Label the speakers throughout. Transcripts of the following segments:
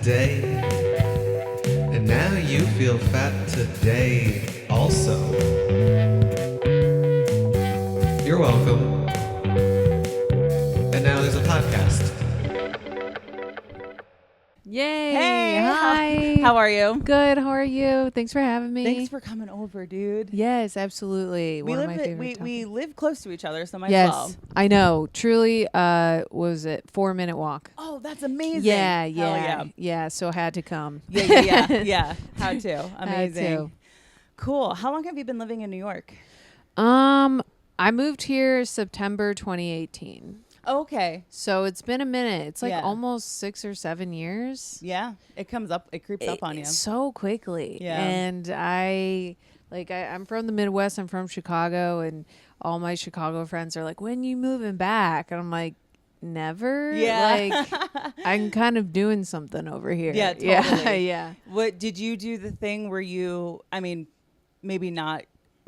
Speaker 1: today, and now you feel fat today also. You're welcome. And now there's a podcast.
Speaker 2: Yay!
Speaker 3: Hey,
Speaker 2: Hi.
Speaker 3: how are you?
Speaker 2: Good. How are you? Thanks for having me.
Speaker 3: Thanks for coming over, dude.
Speaker 2: Yes, absolutely.
Speaker 3: We
Speaker 2: One of
Speaker 3: live
Speaker 2: my favorite
Speaker 3: we
Speaker 2: topics.
Speaker 3: live close to each other, so might
Speaker 2: Yes,
Speaker 3: as well.
Speaker 2: I know. Truly, was it 4-minute walk?
Speaker 3: Oh, that's amazing.
Speaker 2: Yeah,
Speaker 3: Hell
Speaker 2: yeah,
Speaker 3: yeah.
Speaker 2: yeah. So I had to come.
Speaker 3: Yeah. How to? Amazing.
Speaker 2: Had to.
Speaker 3: Cool. How long have you been living in New York?
Speaker 2: I moved here September 2018.
Speaker 3: Oh, okay.
Speaker 2: So it's been a minute. It's like
Speaker 3: Yeah.
Speaker 2: almost 6 or 7 years.
Speaker 3: Yeah. It comes up. It creeps up on you.
Speaker 2: So quickly.
Speaker 3: Yeah.
Speaker 2: And I'm from the Midwest. I'm from Chicago, and all my Chicago friends are like, "When you moving back?" And I'm like, "Never."
Speaker 3: Yeah.
Speaker 2: Like, I'm kind of doing something over here.
Speaker 3: Yeah, totally.
Speaker 2: Yeah.
Speaker 3: What did you do the thing where you? I mean, maybe not.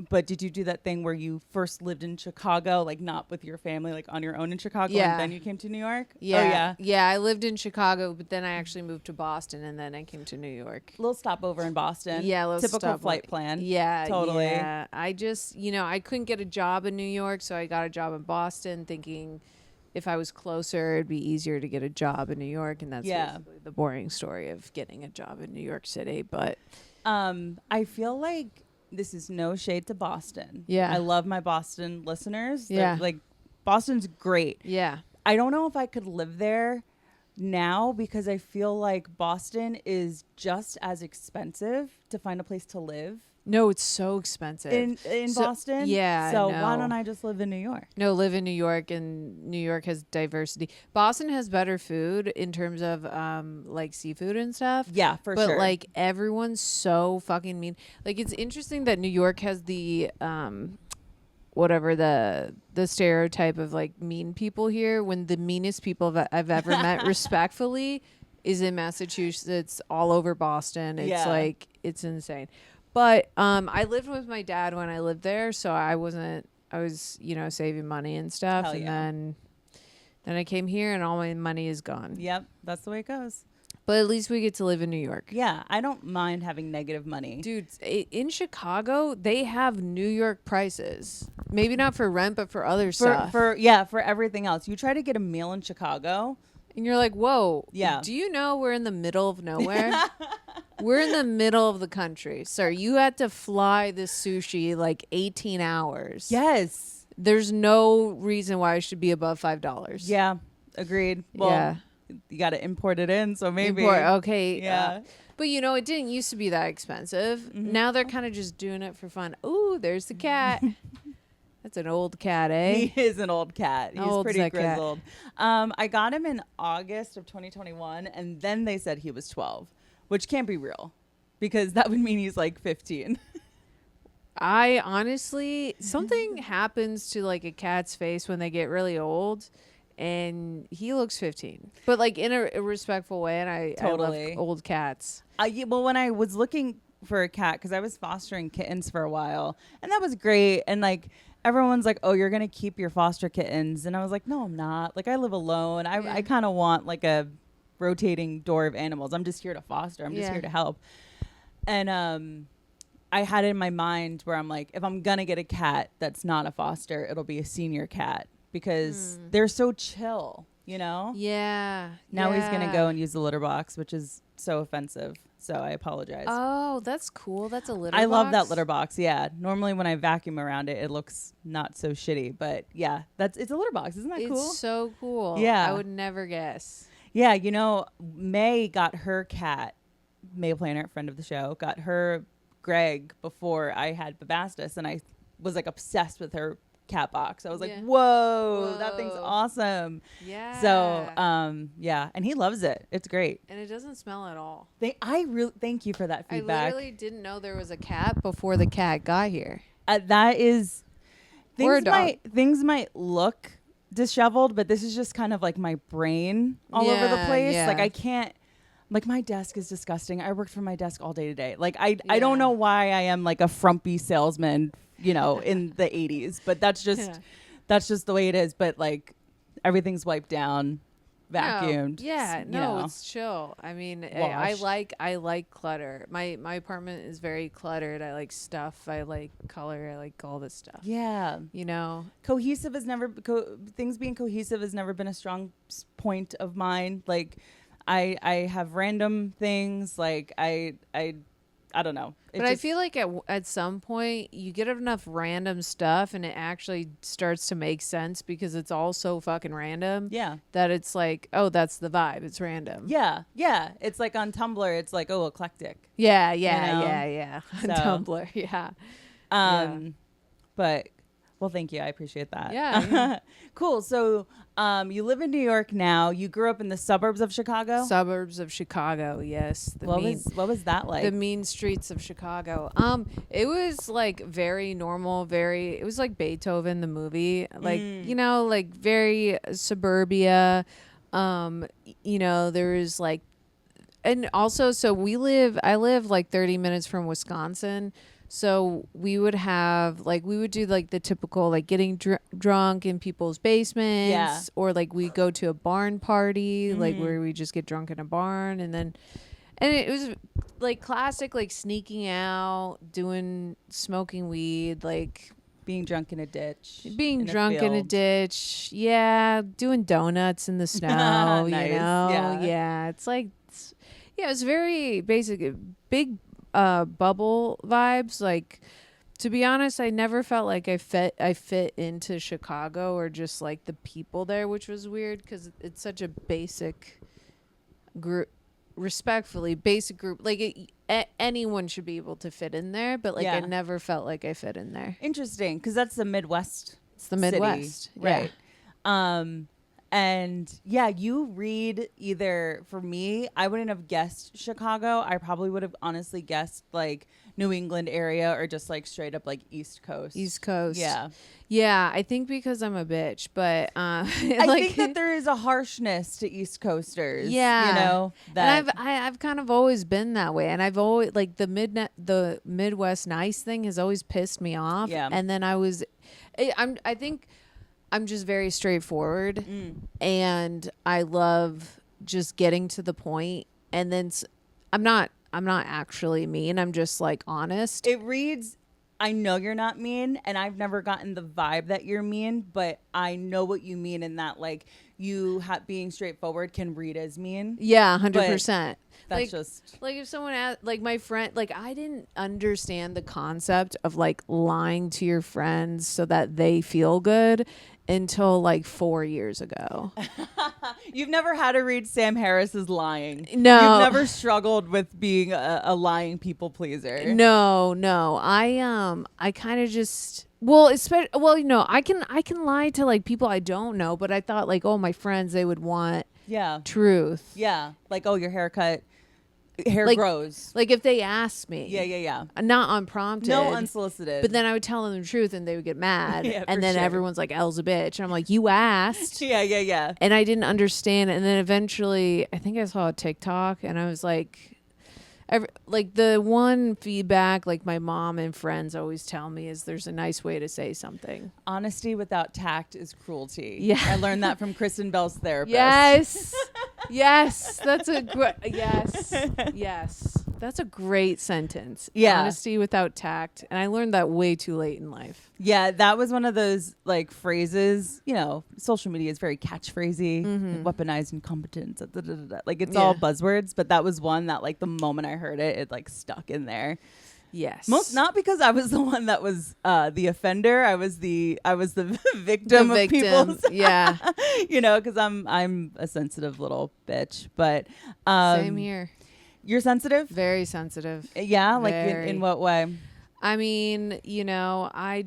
Speaker 3: But did you do that thing where you first lived in Chicago, like not with your family, like on your own in Chicago,
Speaker 2: Yeah.
Speaker 3: and then you came to New York?
Speaker 2: Yeah.
Speaker 3: Oh, yeah.
Speaker 2: Yeah. I lived in Chicago, but then I actually moved to Boston, and then I came to New York.
Speaker 3: Little stopover in Boston.
Speaker 2: Yeah, little
Speaker 3: Typical
Speaker 2: stop
Speaker 3: flight plan.
Speaker 2: Yeah,
Speaker 3: Totally.
Speaker 2: Yeah. I just, I couldn't get a job in New York, so I got a job in Boston, thinking if I was closer, it'd be easier to get a job in New York, and that's basically the boring story of getting a job in New York City. But
Speaker 3: I feel like this is no shade to Boston.
Speaker 2: Yeah.
Speaker 3: I love my Boston listeners.
Speaker 2: Yeah.
Speaker 3: Like Boston's great.
Speaker 2: yeah,
Speaker 3: I don't know if I could live there now because I feel like Boston is just as expensive to find a place to live
Speaker 2: no, it's so expensive.
Speaker 3: in
Speaker 2: So-
Speaker 3: Boston.
Speaker 2: yeah,
Speaker 3: So
Speaker 2: no.
Speaker 3: why don't I just live in New York?
Speaker 2: No, live in New York, and New York has diversity. Boston has better food in terms of like seafood and stuff.
Speaker 3: Yeah, for
Speaker 2: but
Speaker 3: sure.
Speaker 2: like everyone's so fucking mean. Like it's interesting that New York has the whatever the stereotype of like mean people here, when the meanest people I've ever met respectfully is in Massachusetts, all over Boston. It's
Speaker 3: Yeah.
Speaker 2: like it's insane. But I lived with my dad when I lived there, so I was saving money and stuff.
Speaker 3: Hell
Speaker 2: And
Speaker 3: yeah.
Speaker 2: then I came here and all my money is gone.
Speaker 3: Yep, that's the way it goes.
Speaker 2: But at least we get to live in New York.
Speaker 3: Yeah, I don't mind having negative money.
Speaker 2: Dude, in Chicago, they have New York prices. Maybe not for rent, but for other stuff.
Speaker 3: For everything else. You try to get a meal in Chicago.
Speaker 2: And you're like, whoa.
Speaker 3: Yeah.
Speaker 2: Do you know we're in the middle of nowhere? We're in the middle of the country. Sir, you had to fly this sushi like 18 hours.
Speaker 3: Yes.
Speaker 2: There's no reason why it should be above $5.
Speaker 3: Yeah, agreed. Well,
Speaker 2: Yeah.
Speaker 3: you got to import it in, so maybe.
Speaker 2: Okay.
Speaker 3: Yeah.
Speaker 2: But it didn't used to be that expensive.
Speaker 3: Mm-hmm.
Speaker 2: Now they're kind of just doing it for fun. Ooh, there's the cat. That's an old cat, eh?
Speaker 3: He is an old cat. He's
Speaker 2: How old's
Speaker 3: pretty
Speaker 2: that cat?
Speaker 3: grizzled. I got him in August of 2021, and then they said he was 12, which can't be real because that would mean he's like 15.
Speaker 2: I honestly, something happens to like a cat's face when they get really old, and he looks 15, but like in a respectful way. And I
Speaker 3: Totally.
Speaker 2: love old cats.
Speaker 3: Well, when I was looking for a cat, because I was fostering kittens for a while, and that was great. And like everyone's like, "Oh, you're gonna keep your foster kittens," and I was like, "No, I'm not. Like I live alone. I kind of want like a rotating door of animals. I'm just here to foster. I'm just here to help." And I had it in my mind where I'm like, if I'm gonna get a cat that's not a foster, it'll be a senior cat because they're so chill,
Speaker 2: Yeah.
Speaker 3: Now he's gonna go and use the litter box, which is so offensive. So I apologize.
Speaker 2: Oh, that's cool. That's a litter
Speaker 3: I love that
Speaker 2: box?
Speaker 3: litter box. Yeah. Normally when I vacuum around it, it looks not so shitty, but yeah, it's a litter box. Isn't that
Speaker 2: It's
Speaker 3: cool?
Speaker 2: so cool.
Speaker 3: Yeah.
Speaker 2: I would never guess.
Speaker 3: Yeah. May got her cat, May Planner, friend of the show, got her Greg before I had Babastis, and I was like obsessed with her cat box. I was like,
Speaker 2: Yeah.
Speaker 3: whoa, that thing's
Speaker 2: Whoa.
Speaker 3: awesome.
Speaker 2: Yeah.
Speaker 3: So, yeah, and he loves it. It's great.
Speaker 2: And it doesn't smell at all.
Speaker 3: I really thank you for that
Speaker 2: I
Speaker 3: feedback.
Speaker 2: literally didn't know there was a cat before the cat got here.
Speaker 3: That is
Speaker 2: Or a
Speaker 3: things might look disheveled, but this is just kind of like my brain all over the
Speaker 2: Yeah,
Speaker 3: place.
Speaker 2: yeah.
Speaker 3: Like I can't. Like my desk is disgusting. I worked from my desk all day today. Like I don't know why I am like a frumpy salesman, in the 80s, but that's just the way it is. But like everything's wiped down. vacuumed.
Speaker 2: Yeah,
Speaker 3: you
Speaker 2: no,
Speaker 3: know.
Speaker 2: it's chill. I mean,
Speaker 3: Washed.
Speaker 2: I like clutter. My apartment is very cluttered. I like stuff. I like color. I like all this stuff.
Speaker 3: Yeah.
Speaker 2: You know.
Speaker 3: Cohesive has never things being cohesive has never been a strong point of mine. Like I have random things like I don't know.
Speaker 2: But I feel like at some point you get enough random stuff and it actually starts to make sense because it's all so fucking random.
Speaker 3: Yeah.
Speaker 2: That it's like, oh, that's the vibe. It's random.
Speaker 3: Yeah. Yeah. It's like on Tumblr, it's like, oh, eclectic.
Speaker 2: Yeah,
Speaker 3: You know?
Speaker 2: yeah.
Speaker 3: So-
Speaker 2: Tumblr, yeah.
Speaker 3: But well, thank you. I appreciate that.
Speaker 2: Yeah.
Speaker 3: Cool. So you live in New York now. You grew up in the suburbs of Chicago?
Speaker 2: Suburbs of Chicago, yes.
Speaker 3: What was that like?
Speaker 2: The mean streets of Chicago. It was like very normal, it was like Beethoven the movie. Like, you know, like very suburbia. You know, there was like, and also so I live like 30 minutes from Wisconsin. So we would do like the typical like getting drunk in people's basements,
Speaker 3: Yeah.
Speaker 2: or like we go to a barn party, like where we just get drunk in a barn, and it was like classic like sneaking out, smoking weed, like
Speaker 3: being drunk in a ditch.
Speaker 2: being drunk in a
Speaker 3: field.
Speaker 2: ditch, yeah, doing donuts in the snow,
Speaker 3: Nice,
Speaker 2: you know,
Speaker 3: yeah.
Speaker 2: It's like, yeah, it's very basic, big. Bubble vibes. Like, to be honest, I never felt like I fit into Chicago or just like the people there, which was weird because it's such a basic group, respectfully basic group. Like anyone should be able to fit in there, but like I never felt like I fit in there.
Speaker 3: Interesting, because that's the Midwest.
Speaker 2: It's the Midwest,
Speaker 3: city, right? And yeah, you read either, for me, I wouldn't have guessed Chicago. I probably would have honestly guessed like New England area or just like straight up like East Coast.
Speaker 2: East Coast.
Speaker 3: Yeah.
Speaker 2: Yeah, I think because I'm a bitch, but
Speaker 3: I
Speaker 2: like,
Speaker 3: think that there is a harshness to East Coasters.
Speaker 2: Yeah.
Speaker 3: You know, that
Speaker 2: and I've kind of always been that way, and I've always like the Midwest nice thing has always pissed me off.
Speaker 3: Yeah.
Speaker 2: And then I think I'm just very straightforward, and I love just getting to the point. And then I'm not actually mean. I'm just like honest.
Speaker 3: it reads, I know you're not mean, and I've never gotten the vibe that you're mean, but I know what you mean in that, like, you being straightforward can read as mean.
Speaker 2: Yeah, 100%.
Speaker 3: That's
Speaker 2: like,
Speaker 3: just
Speaker 2: like if someone asked, like my friend, like I didn't understand the concept of like lying to your friends so that they feel good until like 4 years ago.
Speaker 3: You've never had to read Sam Harris's lying.
Speaker 2: No.
Speaker 3: You've never struggled with being a lying people pleaser.
Speaker 2: No. I kind of just you know, I can lie to like people I don't know, but I thought like, oh, my friends, they would want
Speaker 3: Yeah.
Speaker 2: truth.
Speaker 3: Yeah. Like, oh, your hair
Speaker 2: Like-
Speaker 3: grows.
Speaker 2: Like if they asked me.
Speaker 3: Yeah.
Speaker 2: Not unprompted.
Speaker 3: No unsolicited.
Speaker 2: But then I would tell them the truth and they would get mad.
Speaker 3: Yeah, for
Speaker 2: and then
Speaker 3: sure.
Speaker 2: everyone's like, Elle's a bitch. And I'm like, you asked.
Speaker 3: Yeah.
Speaker 2: And I didn't understand. And then eventually, I think I saw a TikTok and I was like, like the one feedback like my mom and friends always tell me is there's a nice way to say something.
Speaker 3: Honesty without tact is cruelty.
Speaker 2: Yeah.
Speaker 3: I learned that from Kristen Bell's therapist.
Speaker 2: Yes. That's a great, yes. That's a great sentence.
Speaker 3: Yeah.
Speaker 2: Honesty without tact. And I learned that way too late in life.
Speaker 3: Yeah, that was one of those like phrases, you know, social media is very catchphrasy, like, weaponized incompetence, like it's all buzzwords, but that was one that like the moment I heard it, it like stuck in there.
Speaker 2: Yes.
Speaker 3: Not because I was the one that was the offender, I was the victim of people's,
Speaker 2: Yeah.
Speaker 3: you know, because I'm a sensitive little bitch, but
Speaker 2: Same here.
Speaker 3: You're sensitive?
Speaker 2: Very sensitive.
Speaker 3: Yeah, like
Speaker 2: Very.
Speaker 3: in what way?
Speaker 2: I mean, you know, I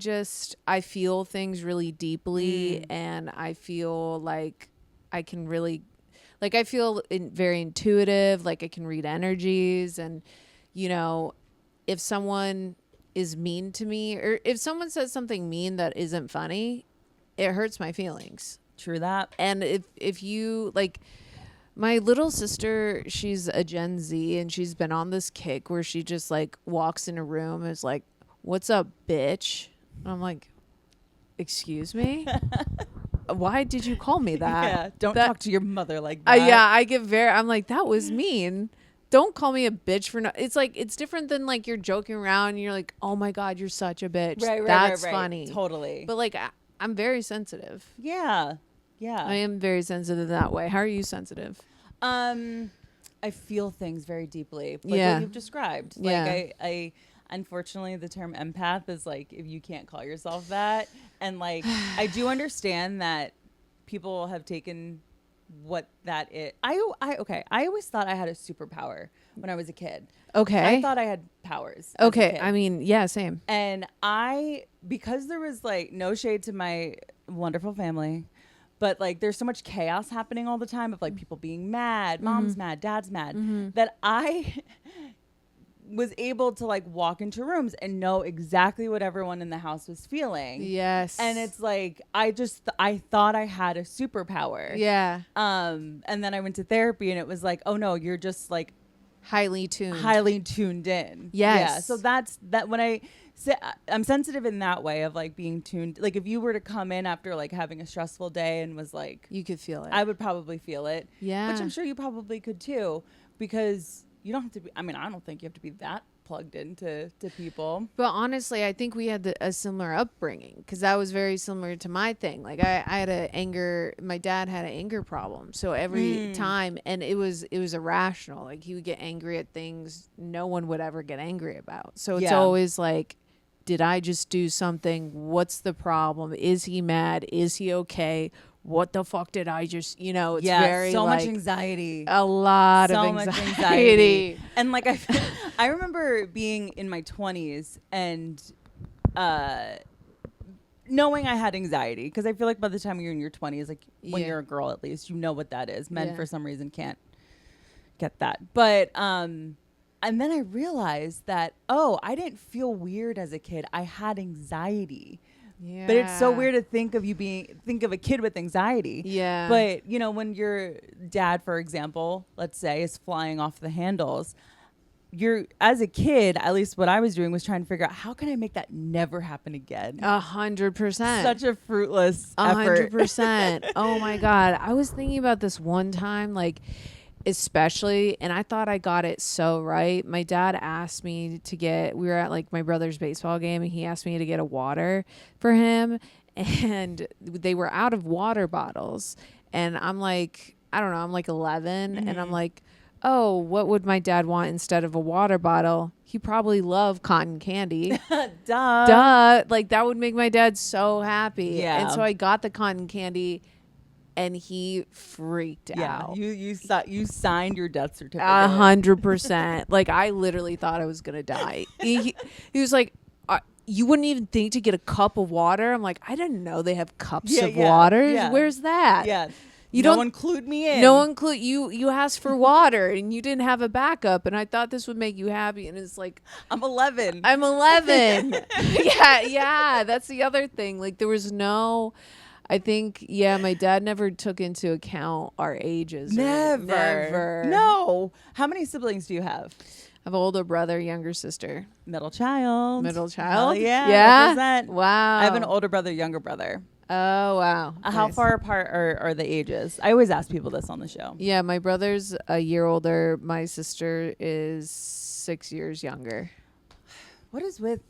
Speaker 2: feel things really deeply, and I feel like I can really, like, I feel very intuitive, like I can read energies, and, you know, if someone is mean to me, or if someone says something mean that isn't funny, it hurts my feelings.
Speaker 3: True that.
Speaker 2: And if you, like, my little sister, she's a Gen Z, and she's been on this kick where she just like walks in a room and is like, "What's up, bitch?" And I'm like, "Excuse me?" why did you call me that?
Speaker 3: Yeah, don't
Speaker 2: That-
Speaker 3: talk to your mother like that.
Speaker 2: Yeah, I get I'm like, that was mean. Don't call me a bitch for no. It's like, it's different than like you're joking around and you're like, oh my God, you're such a bitch. That's funny.
Speaker 3: Totally.
Speaker 2: But like, I'm very sensitive.
Speaker 3: Yeah.
Speaker 2: I am very sensitive that way. How are you sensitive?
Speaker 3: I feel things very deeply. Like
Speaker 2: Yeah.
Speaker 3: what you've described.
Speaker 2: Yeah.
Speaker 3: Like I unfortunately the term empath is like if you can't call yourself that. And like I do understand that people have taken what that is. I always thought I had a superpower when I was a kid.
Speaker 2: Okay.
Speaker 3: I thought I had powers. As a
Speaker 2: Okay.
Speaker 3: kid.
Speaker 2: I mean, yeah, same.
Speaker 3: And because there was like no shade to my wonderful family, but like there's so much chaos happening all the time of like people being mad, mom's mad, dad's mad, that I was able to like walk into rooms and know exactly what everyone in the house was feeling.
Speaker 2: Yes.
Speaker 3: And it's like I thought I had a superpower.
Speaker 2: Yeah.
Speaker 3: And then I went to therapy and it was like, oh no, you're just like
Speaker 2: Highly tuned.
Speaker 3: highly tuned in.
Speaker 2: Yes.
Speaker 3: Yeah. So that's that when I say I'm sensitive in that way of like being tuned. Like if you were to come in after like having a stressful day and was like,
Speaker 2: You could feel it.
Speaker 3: I would probably feel it.
Speaker 2: Yeah.
Speaker 3: Which I'm sure you probably could too, because you don't have to be, I mean, I don't think you have to be that plugged into people.
Speaker 2: But honestly, I think we had a similar upbringing because that was very similar to my thing. Like I had my dad had an anger problem. So every time, and it was irrational. Like he would get angry at things no one would ever get angry about. So it's always like, did I just do something? What's the problem? Is he mad? Is he okay? What the fuck did I just, it's very
Speaker 3: so
Speaker 2: like
Speaker 3: much anxiety.
Speaker 2: a lot of
Speaker 3: much
Speaker 2: anxiety.
Speaker 3: And like I remember being in my 20s and knowing I had anxiety, because I feel like by the time you're in your 20s, like when you're a girl at least, you know what that is. Men for some reason can't get that. But and then I realized that, I didn't feel weird as a kid. I had anxiety.
Speaker 2: Yeah.
Speaker 3: But it's so weird to think of a kid with anxiety.
Speaker 2: Yeah.
Speaker 3: But, when your dad, for example, let's say, is flying off the handles, as a kid, at least what I was doing was trying to figure out, how can I make that never happen again?
Speaker 2: 100%.
Speaker 3: Such a fruitless effort.
Speaker 2: 100%. Oh my God. I was thinking about this one time, like, especially, and I thought I got it so right. My dad asked me we were at like my brother's baseball game and he asked me to get a water for him, and they were out of water bottles. And I'm like, I don't know, I'm like 11 and I'm like, oh, what would my dad want instead of a water bottle? He probably loved cotton candy. Duh. Like that would make my dad so happy.
Speaker 3: Yeah.
Speaker 2: And so I got the cotton candy and he freaked out.
Speaker 3: You signed your death certificate.
Speaker 2: 100%. Like I literally thought I was gonna die. He was like, you wouldn't even think to get a cup of water? I'm like, I didn't know they have cups of water.
Speaker 3: Yeah.
Speaker 2: Where's that?
Speaker 3: Yeah.
Speaker 2: You
Speaker 3: no
Speaker 2: don't
Speaker 3: one clued me in.
Speaker 2: No one clued you. You asked for water and you didn't have a backup, and I thought this would make you happy. And it's like,
Speaker 3: I'm 11.
Speaker 2: I'm 11. yeah. That's the other thing. Like there was no. I think, my dad never took into account our ages. Never.
Speaker 3: No. How many siblings do you have?
Speaker 2: I have an older brother, younger sister.
Speaker 3: Middle child.
Speaker 2: Hell
Speaker 3: yeah.
Speaker 2: Yeah.
Speaker 3: Represent.
Speaker 2: Wow.
Speaker 3: I have an older brother, younger brother.
Speaker 2: Oh, wow.
Speaker 3: How
Speaker 2: Nice.
Speaker 3: far apart are the ages? I always ask people this on the show.
Speaker 2: Yeah, my brother's a year older. My sister is 6 years younger.
Speaker 3: What is with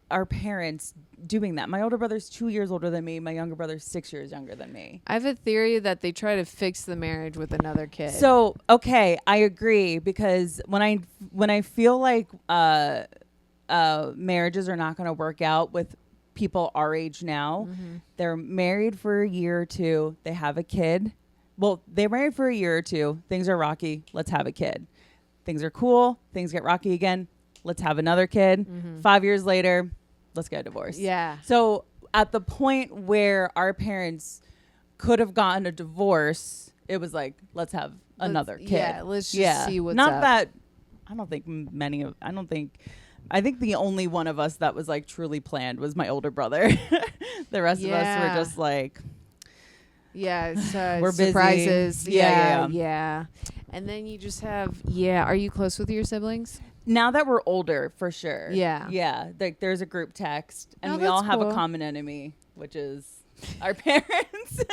Speaker 3: our parents doing that? My older brother's 2 years older than me. My younger brother's 6 years younger than me.
Speaker 2: I have a theory that they try to fix the marriage with another kid.
Speaker 3: So, okay, I agree, because when I feel like marriages are not going to work out with people our age now, they're married for a year or two, they have a kid. Well, they're married for a year or two, things are rocky, let's have a kid. Things are cool, things get rocky again, let's have another kid. 5 years later, let's get a divorce.
Speaker 2: Yeah.
Speaker 3: So at the point where our parents could have gotten a divorce, it was like, let's have another kid.
Speaker 2: Yeah, let's just see what's
Speaker 3: Not
Speaker 2: up.
Speaker 3: that, I think the only one of us that was like truly planned was my older brother. The rest of us were just like,
Speaker 2: yeah, it's,
Speaker 3: we're busy.
Speaker 2: surprises.
Speaker 3: Yeah.
Speaker 2: Yeah. And then you just have, are you close with your siblings?
Speaker 3: now that we're older, for sure.
Speaker 2: Yeah.
Speaker 3: Yeah. Like there's a group text and
Speaker 2: Oh,
Speaker 3: we all
Speaker 2: that's
Speaker 3: have
Speaker 2: cool.
Speaker 3: a common enemy, which is our parents.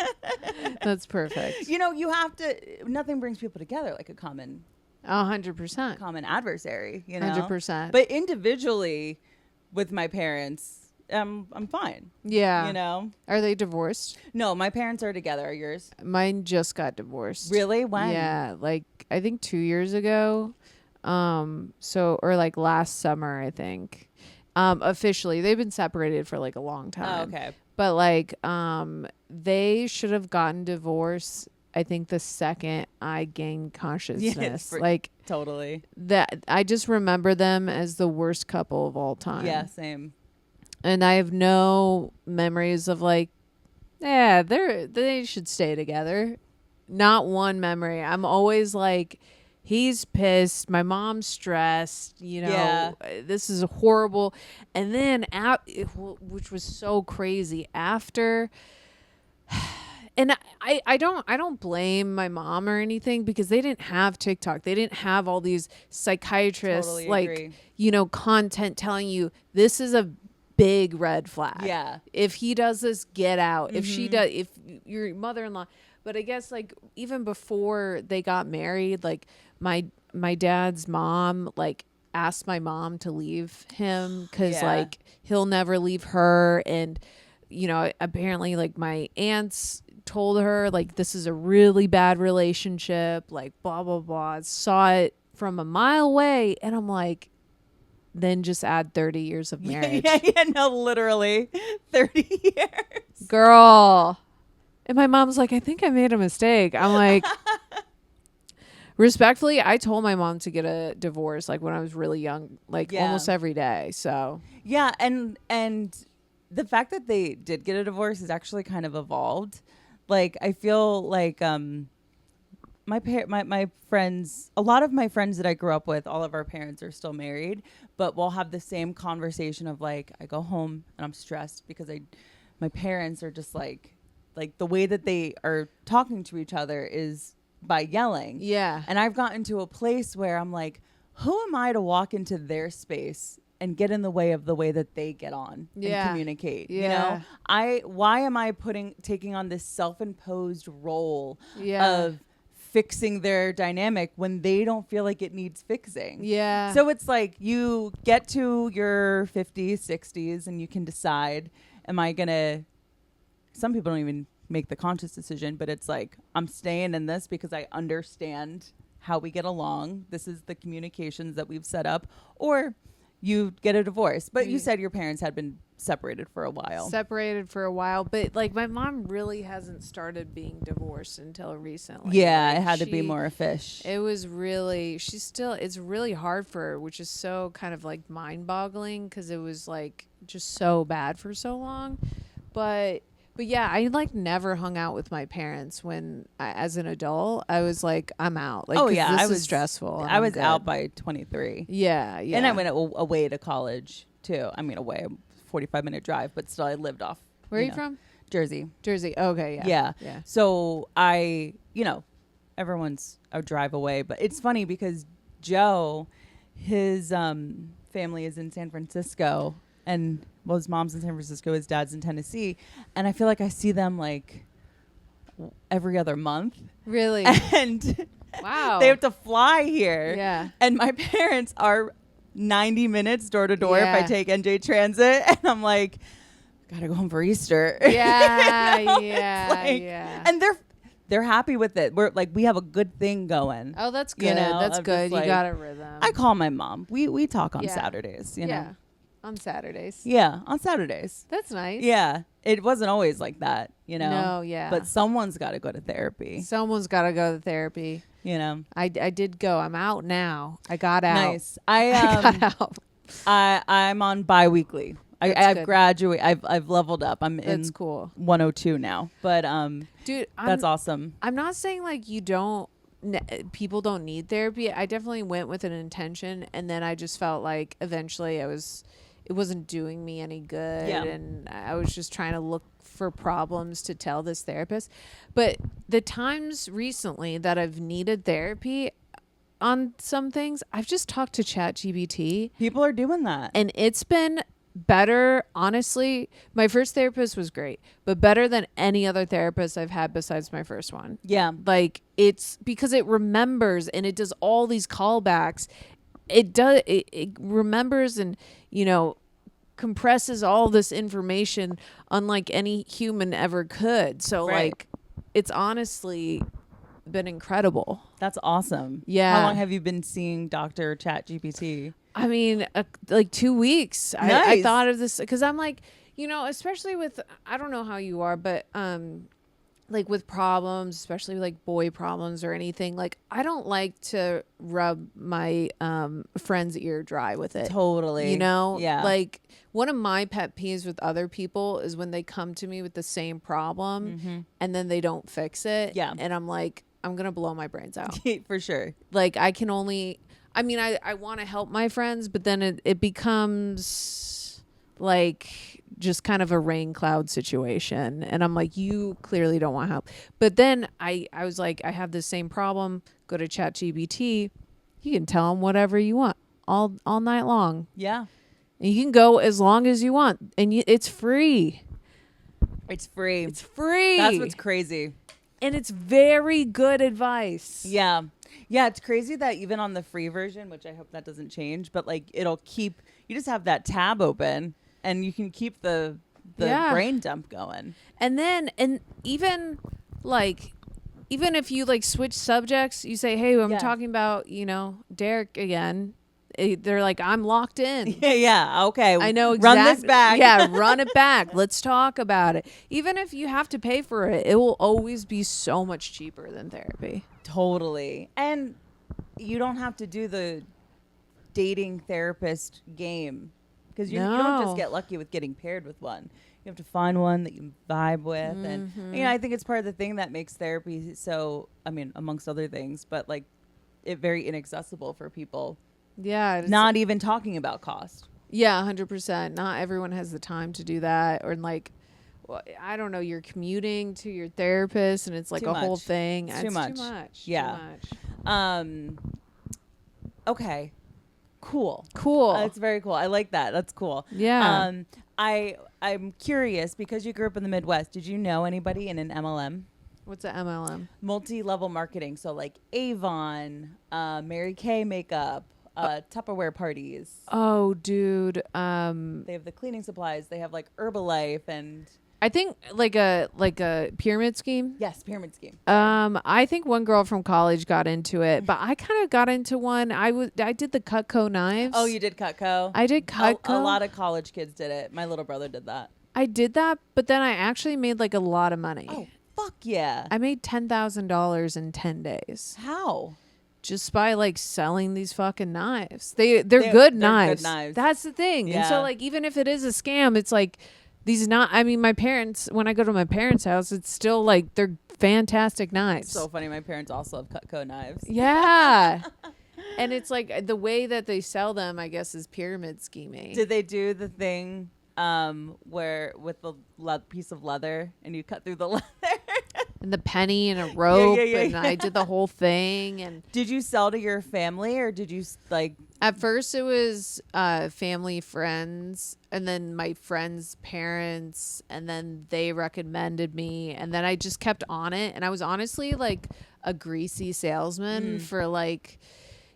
Speaker 2: That's perfect.
Speaker 3: You know, you have to. Nothing brings people together like a common
Speaker 2: 100%.
Speaker 3: adversary. You know,
Speaker 2: 100%.
Speaker 3: But individually, with my parents, I'm fine.
Speaker 2: Yeah.
Speaker 3: You know.
Speaker 2: Are they divorced?
Speaker 3: No, my parents are together. Are yours?
Speaker 2: Mine just got divorced.
Speaker 3: Really? When?
Speaker 2: Yeah, like I think 2 years ago. Or like last summer, I think. Officially, they've been separated for like a long time.
Speaker 3: Oh, okay.
Speaker 2: But like, they should have gotten divorced. I think the second I gained consciousness, like
Speaker 3: totally.
Speaker 2: that, I just remember them as the worst couple of all time.
Speaker 3: Yeah, same.
Speaker 2: And I have no memories of like, yeah, they should stay together. Not one memory. I'm always like, he's pissed. My mom's stressed. You know,
Speaker 3: Yeah.
Speaker 2: This is horrible. And then, which was so crazy after. And I don't blame my mom or anything because they didn't have TikTok. They didn't have all these psychiatrists
Speaker 3: Totally
Speaker 2: like
Speaker 3: agree.
Speaker 2: content telling you this is a big red flag.
Speaker 3: Yeah.
Speaker 2: If he does this, get out. If she does, if your mother-in-law. But I guess like even before they got married, like my dad's mom like asked my mom to leave him because like he'll never leave her. And apparently like my aunts told her like this is a really bad relationship, like blah blah blah. Saw it from a mile away, and I'm like, then just add 30 years of marriage.
Speaker 3: Yeah, no, literally 30 years.
Speaker 2: Girl. And my mom's like, I think I made a mistake. I'm like, respectfully, I told my mom to get a divorce like when I was really young, like almost every day. So
Speaker 3: yeah, and the fact that they did get a divorce is actually kind of evolved. Like I feel like my friends, a lot of my friends that I grew up with, all of our parents are still married, but we'll have the same conversation of like, I go home and I'm stressed because my parents are just like the way that they are talking to each other is by yelling.
Speaker 2: yeah.
Speaker 3: And I've gotten to a place where I'm like, who am I to walk into their space and get in the way of the way that they get on and communicate?
Speaker 2: Yeah.
Speaker 3: You know, why am I taking on this self-imposed role of fixing their dynamic when they don't feel like it needs fixing?
Speaker 2: Yeah.
Speaker 3: So it's like you get to your 50s, 60s, and you can decide, am I going to, some people don't even make the conscious decision, but it's like, I'm staying in this because I understand how we get along. This is the communications that we've set up. Or you get a divorce. But you said your parents had been separated for a while.
Speaker 2: But like my mom really hasn't started being divorced until recently.
Speaker 3: Yeah,
Speaker 2: like,
Speaker 3: it had to be more a fish.
Speaker 2: It was really, it's really hard for her, which is so kind of like mind boggling because it was like just so bad for so long. But yeah, I like never hung out with my parents when as an adult. I was like, I'm out. Like, this is stressful.
Speaker 3: I was out by 23.
Speaker 2: Yeah.
Speaker 3: And I went away to college too. I mean, away, 45-minute drive, but still I lived off.
Speaker 2: Where are you from?
Speaker 3: Jersey.
Speaker 2: Okay. Yeah.
Speaker 3: So everyone's a drive away, but it's funny because Joe, his family is in San Francisco, and his mom's in San Francisco, his dad's in Tennessee, and I feel like I see them like every other month.
Speaker 2: Really?
Speaker 3: And
Speaker 2: wow,
Speaker 3: they have to fly here.
Speaker 2: Yeah.
Speaker 3: And my parents are 90 minutes door to door if I take NJ Transit, and I'm like, gotta go home for Easter.
Speaker 2: Yeah,
Speaker 3: And they're happy with it. We're like, we have a good thing going.
Speaker 2: Oh, that's good.
Speaker 3: You know,
Speaker 2: that's good. You
Speaker 3: like,
Speaker 2: got a rhythm.
Speaker 3: I call my mom. We talk on Saturdays. You know.
Speaker 2: On Saturdays.
Speaker 3: Yeah, on Saturdays.
Speaker 2: That's nice.
Speaker 3: Yeah, it wasn't always like that. You know.
Speaker 2: No. Yeah.
Speaker 3: But someone's got to go to therapy.
Speaker 2: Someone's got to go to therapy.
Speaker 3: You know.
Speaker 2: I did go. I'm out now. I got out.
Speaker 3: Nice. I got out. I'm on bi-weekly. I've graduated. I've leveled up. I'm in
Speaker 2: cool.
Speaker 3: 102 now. But
Speaker 2: dude,
Speaker 3: that's awesome.
Speaker 2: I'm not saying like people don't need therapy. I definitely went with an intention, and then I just felt like eventually it wasn't doing me any good, and I was just trying to look for problems to tell this therapist. But the times recently that I've needed therapy on some things, I've just talked to ChatGPT.
Speaker 3: People are doing that,
Speaker 2: and it's been better, honestly. My first therapist was great, but better than any other therapist I've had besides my first one.
Speaker 3: Yeah.
Speaker 2: Like, it's because it remembers and it does all these callbacks. It remembers and, you know, compresses all this information unlike any human ever could. So
Speaker 3: Right.
Speaker 2: like, it's honestly been incredible.
Speaker 3: That's awesome.
Speaker 2: Yeah.
Speaker 3: How long have you been seeing Dr. ChatGPT?
Speaker 2: I mean, like 2 weeks. I
Speaker 3: Nice.
Speaker 2: thought of this because I'm like, you know, especially with, I don't know how you are, but like with problems, especially like boy problems or anything, like I don't like to rub my friend's ear dry with it.
Speaker 3: Totally.
Speaker 2: You know?
Speaker 3: Yeah.
Speaker 2: Like one of my pet peeves with other people is when they come to me with the same problem and then they don't fix it.
Speaker 3: Yeah.
Speaker 2: And I'm like, I'm going to blow my brains out.
Speaker 3: For sure.
Speaker 2: Like I can only, I mean, I want to help my friends, but then it becomes like just kind of a rain cloud situation. And I'm like, you clearly don't want help. But then I was like, I have the same problem. Go to ChatGPT. You can tell them whatever you want all night long.
Speaker 3: Yeah.
Speaker 2: And you can go as long as you want. And it's free.
Speaker 3: It's free.
Speaker 2: It's free.
Speaker 3: That's what's crazy.
Speaker 2: And it's very good advice.
Speaker 3: Yeah. Yeah, it's crazy that even on the free version, which I hope that doesn't change, but like it'll keep, you just have that tab open and you can keep the brain dump going.
Speaker 2: And then, and even if you like switch subjects, you say, hey, I'm talking about, you know, Derek again. They're like, I'm locked in.
Speaker 3: Yeah. Okay.
Speaker 2: I know exactly.
Speaker 3: Run this back.
Speaker 2: Yeah, run it back. Let's talk about it. Even if you have to pay for it, it will always be so much cheaper than therapy.
Speaker 3: Totally. And you don't have to do the dating therapist game because you don't just get lucky with getting paired with one. You have to find one that you vibe with. And you know, I think it's part of the thing that makes therapy so, I mean, amongst other things, but like it very inaccessible for people.
Speaker 2: Yeah.
Speaker 3: Not even talking about cost.
Speaker 2: Yeah, 100%. Not everyone has the time to do that. Or like, well, I don't know, you're commuting to your therapist and it's like a whole thing.
Speaker 3: It's too much.
Speaker 2: Too much.
Speaker 3: Yeah.
Speaker 2: Too much.
Speaker 3: Okay. Cool.
Speaker 2: It's
Speaker 3: very cool. I like that. That's cool.
Speaker 2: Yeah.
Speaker 3: I'm curious because you grew up in the Midwest. Did you know anybody in an MLM?
Speaker 2: What's an MLM?
Speaker 3: Multi-level marketing. So like Avon, Mary Kay makeup, Tupperware parties.
Speaker 2: Oh, dude.
Speaker 3: They have the cleaning supplies. They have like Herbalife and
Speaker 2: I think like a pyramid scheme.
Speaker 3: yes, pyramid scheme.
Speaker 2: I think one girl from college got into it, but I kind of got into one. I did the Cutco knives.
Speaker 3: Oh, you did Cutco?
Speaker 2: I did Cutco.
Speaker 3: A lot of college kids did it. My little brother did that.
Speaker 2: I did that, but then I actually made like a lot of money.
Speaker 3: Oh, fuck yeah.
Speaker 2: I made $10,000 in 10 days.
Speaker 3: How?
Speaker 2: Just by like selling these fucking knives. They're good knives.
Speaker 3: Good knives.
Speaker 2: That's the thing.
Speaker 3: Yeah.
Speaker 2: And so like even if it is a scam, it's like these not, I mean, my parents, when I go to my parents' house, it's still like they're fantastic knives.
Speaker 3: So funny. My parents also have Cutco knives.
Speaker 2: Yeah. And it's like the way that they sell them, I guess, is pyramid scheming.
Speaker 3: Did they do the thing where with the piece of leather and you cut through the leather?
Speaker 2: And the penny and a rope.
Speaker 3: Yeah.
Speaker 2: And I did the whole thing. And
Speaker 3: did you sell to your family or did you like?
Speaker 2: at first it was family, friends, and then my friends' parents, and then they recommended me, and then I just kept on it. And I was honestly like a greasy salesman for like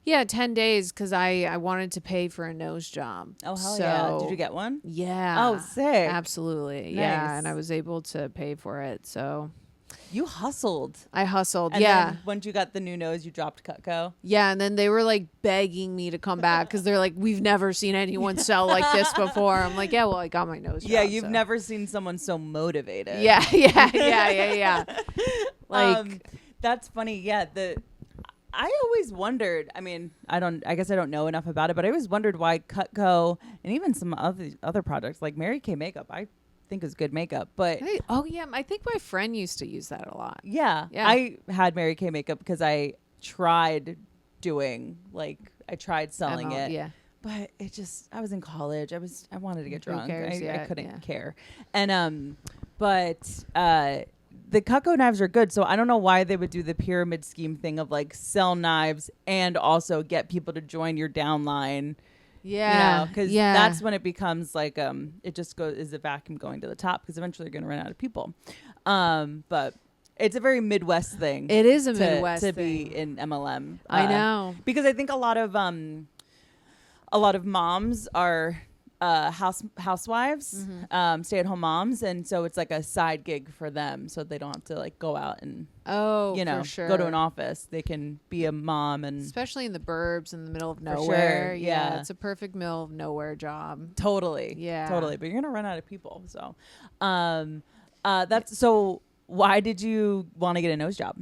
Speaker 2: 10 days because I wanted to pay for a nose job.
Speaker 3: Oh, hell yeah. Did you get one?
Speaker 2: Yeah.
Speaker 3: Oh, sick.
Speaker 2: Absolutely.
Speaker 3: Nice.
Speaker 2: Yeah. And I was able to pay for it. So
Speaker 3: You hustled.
Speaker 2: I hustled.
Speaker 3: And
Speaker 2: yeah.
Speaker 3: then once you got the new nose, you dropped Cutco.
Speaker 2: Yeah. And then they were like begging me to come back because they're like, we've never seen anyone sell like this before. I'm like, yeah, well, I got my nose job.
Speaker 3: Yeah, you've
Speaker 2: so.
Speaker 3: never seen someone so motivated.
Speaker 2: Yeah. Like,
Speaker 3: that's funny. Yeah, I always wondered. I mean, I guess I don't know enough about it, but I always wondered why Cutco and even some other products like Mary Kay makeup, I think is good makeup. But
Speaker 2: I think my friend used to use that a lot.
Speaker 3: yeah, I had Mary Kay makeup because I tried selling it.
Speaker 2: Yeah.
Speaker 3: But I was in college. I wanted to get
Speaker 2: Who
Speaker 3: drunk.
Speaker 2: cares?
Speaker 3: I couldn't care. And the Cutco knives are good. So I don't know why they would do the pyramid scheme thing of like sell knives and also get people to join your downline.
Speaker 2: Yeah.
Speaker 3: Because
Speaker 2: yeah.
Speaker 3: that's when it becomes like it just goes is a vacuum going to the top because eventually you're going to run out of people. But it's a very Midwest thing.
Speaker 2: It is a
Speaker 3: to,
Speaker 2: Midwest
Speaker 3: to
Speaker 2: thing.
Speaker 3: be in MLM.
Speaker 2: I know.
Speaker 3: Because I think a lot of moms are housewives, stay-at-home moms, and so it's like a side gig for them, so they don't have to like go out and
Speaker 2: for sure.
Speaker 3: go to an office. They can be a mom, and
Speaker 2: especially in the burbs in the middle of
Speaker 3: For
Speaker 2: nowhere.
Speaker 3: sure, yeah.
Speaker 2: It's a perfect middle of nowhere job.
Speaker 3: totally,
Speaker 2: Yeah.
Speaker 3: totally. But you're gonna run out of people, so that's so. Why did you want to get a nose job?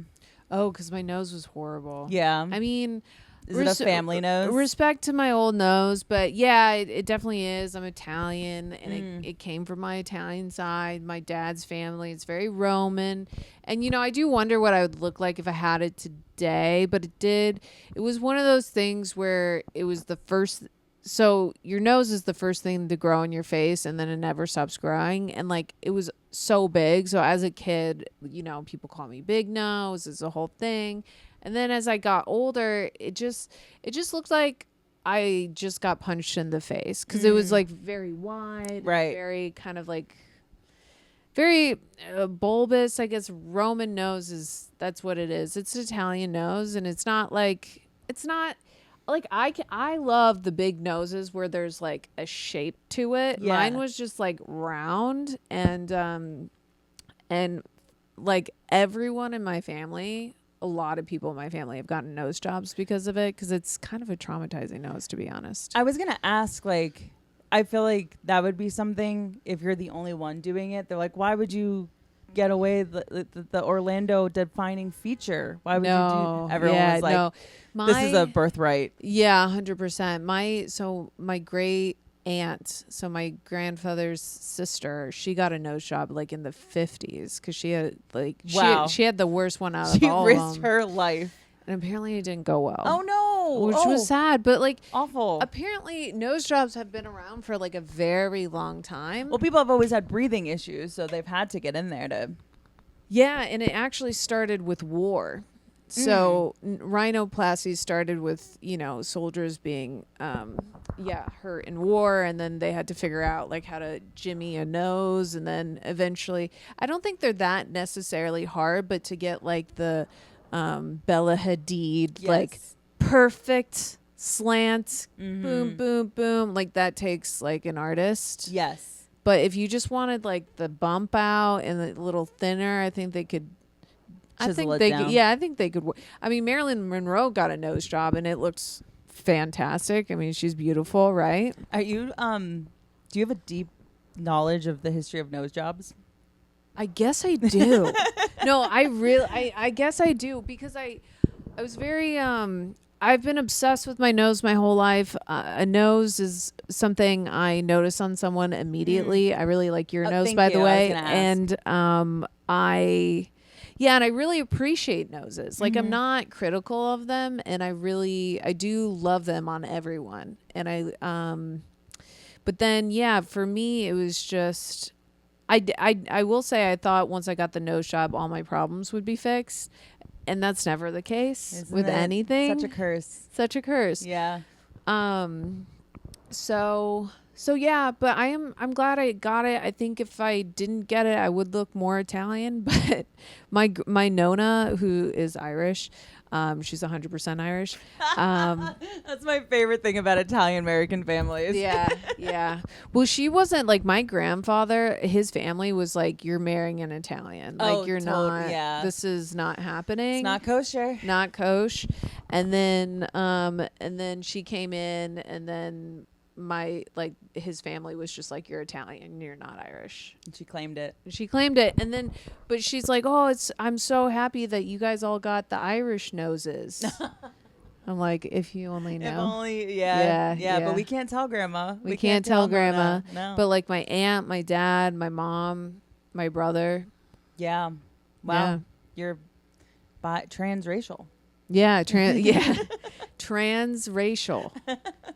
Speaker 2: Oh, because my nose was horrible.
Speaker 3: Yeah,
Speaker 2: I mean,
Speaker 3: is it a family nose?
Speaker 2: Respect to my old nose, but yeah, it definitely is. I'm Italian, and it came from my Italian side, my dad's family. It's very Roman. And, I do wonder what I would look like if I had it today, but it was one of those things where it was the first. So your nose is the first thing to grow on your face, and then it never stops growing. And like, it was so big. So as a kid, people call me big nose. It's a whole thing. And then as I got older, it just looked like I just got punched in the face because it was like very wide,
Speaker 3: Right.
Speaker 2: very kind of like very bulbous. I guess Roman nose that's what it is. It's an Italian nose, and it's not like I love the big noses where there's like a shape to it.
Speaker 3: Yeah.
Speaker 2: Mine was just like round, and like everyone in my family. A lot of people in my family have gotten nose jobs because of it, because it's kind of a traumatizing nose, to be honest.
Speaker 3: I was gonna ask, like, I feel like that would be something if you're the only one doing it. They're like, why would you get away the Orlando defining feature? Why would you do? Everyone was like, this is a birthright.
Speaker 2: Yeah, 100%. My great aunt, so my grandfather's sister, she got a nose job like in the 50s because she had like she had the worst one out of all
Speaker 3: She
Speaker 2: of
Speaker 3: risked
Speaker 2: them.
Speaker 3: her life.
Speaker 2: And apparently it didn't go well.
Speaker 3: Oh no,
Speaker 2: which was sad, but like
Speaker 3: awful.
Speaker 2: Apparently nose jobs have been around for like a very long time.
Speaker 3: Well, people have always had breathing issues, so they've had to get in there to.
Speaker 2: Yeah, and it actually started with war. So rhinoplasty started with, soldiers being, hurt in war, and then they had to figure out like how to jimmy a nose, and then eventually, I don't think they're that necessarily hard, but to get like the Bella Hadid, like perfect slant, boom, boom, boom, like that takes like an artist.
Speaker 3: Yes.
Speaker 2: But if you just wanted like the bump out and a little thinner, I think they could. I think they could. Yeah, I think they could. I mean, Marilyn Monroe got a nose job, and it looks fantastic. I mean, she's beautiful, right?
Speaker 3: Are you? Do you have a deep knowledge of the history of nose jobs?
Speaker 2: I guess I do. No, I guess I do, because I was very I've been obsessed with my nose my whole life. A nose is something I notice on someone immediately. I really like your nose, by the way, and and I really appreciate noses. Like, I'm not critical of them, and I do love them on everyone. And but then, for me, it was just, I will say I thought once I got the nose job, all my problems would be fixed. And that's never the case with anything.
Speaker 3: Such a curse.
Speaker 2: Such a curse.
Speaker 3: Yeah.
Speaker 2: So yeah, but I'm glad I got it. I think if I didn't get it, I would look more Italian. But my Nona, who is Irish, she's 100% Irish.
Speaker 3: That's my favorite thing about Italian American families.
Speaker 2: Yeah. Well, she wasn't like my grandfather. His family was like, you're marrying an Italian. Like, you're not. Yeah. This is not happening.
Speaker 3: It's not kosher.
Speaker 2: Not kosher. And then she came in, and then his family was just like, you're Italian, you're not Irish.
Speaker 3: And she claimed it.
Speaker 2: And then, but she's like, I'm so happy that you guys all got the Irish noses. I'm like, if you only know.
Speaker 3: If only, yeah. But we can't tell grandma.
Speaker 2: We can't tell grandma.
Speaker 3: No.
Speaker 2: But like my aunt, my dad, my mom, my brother.
Speaker 3: Yeah. Wow. You're transracial.
Speaker 2: Yeah. Transracial.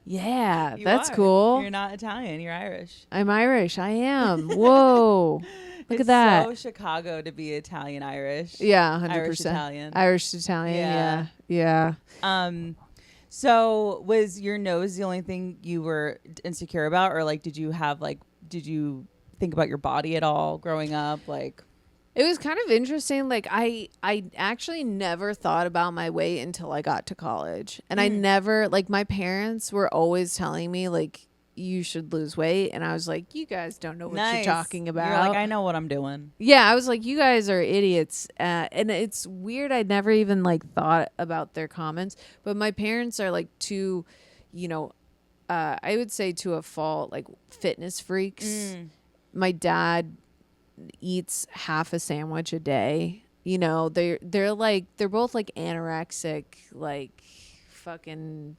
Speaker 2: Yeah, that's cool.
Speaker 3: You're not Italian. You're Irish.
Speaker 2: I'm Irish. I am. Whoa. Look at that.
Speaker 3: It's so Chicago to be Italian Irish.
Speaker 2: Yeah, 100%.
Speaker 3: Irish Italian.
Speaker 2: Irish Italian. Yeah.
Speaker 3: So was your nose the only thing you were insecure about, or like did you think about your body at all growing up? Like,
Speaker 2: It was kind of interesting. Like I actually never thought about my weight until I got to college. And I never, like, my parents were always telling me like, you should lose weight, and I was like, you guys don't know what
Speaker 3: nice.
Speaker 2: you're talking about.
Speaker 3: You're like, I know what I'm doing.
Speaker 2: Yeah, I was like, you guys are idiots. And it's weird. I never even like thought about their comments, but my parents are like two, you know, I would say to a fault, like fitness freaks. My dad eats half a sandwich a day. You know, they're both like anorexic, like fucking,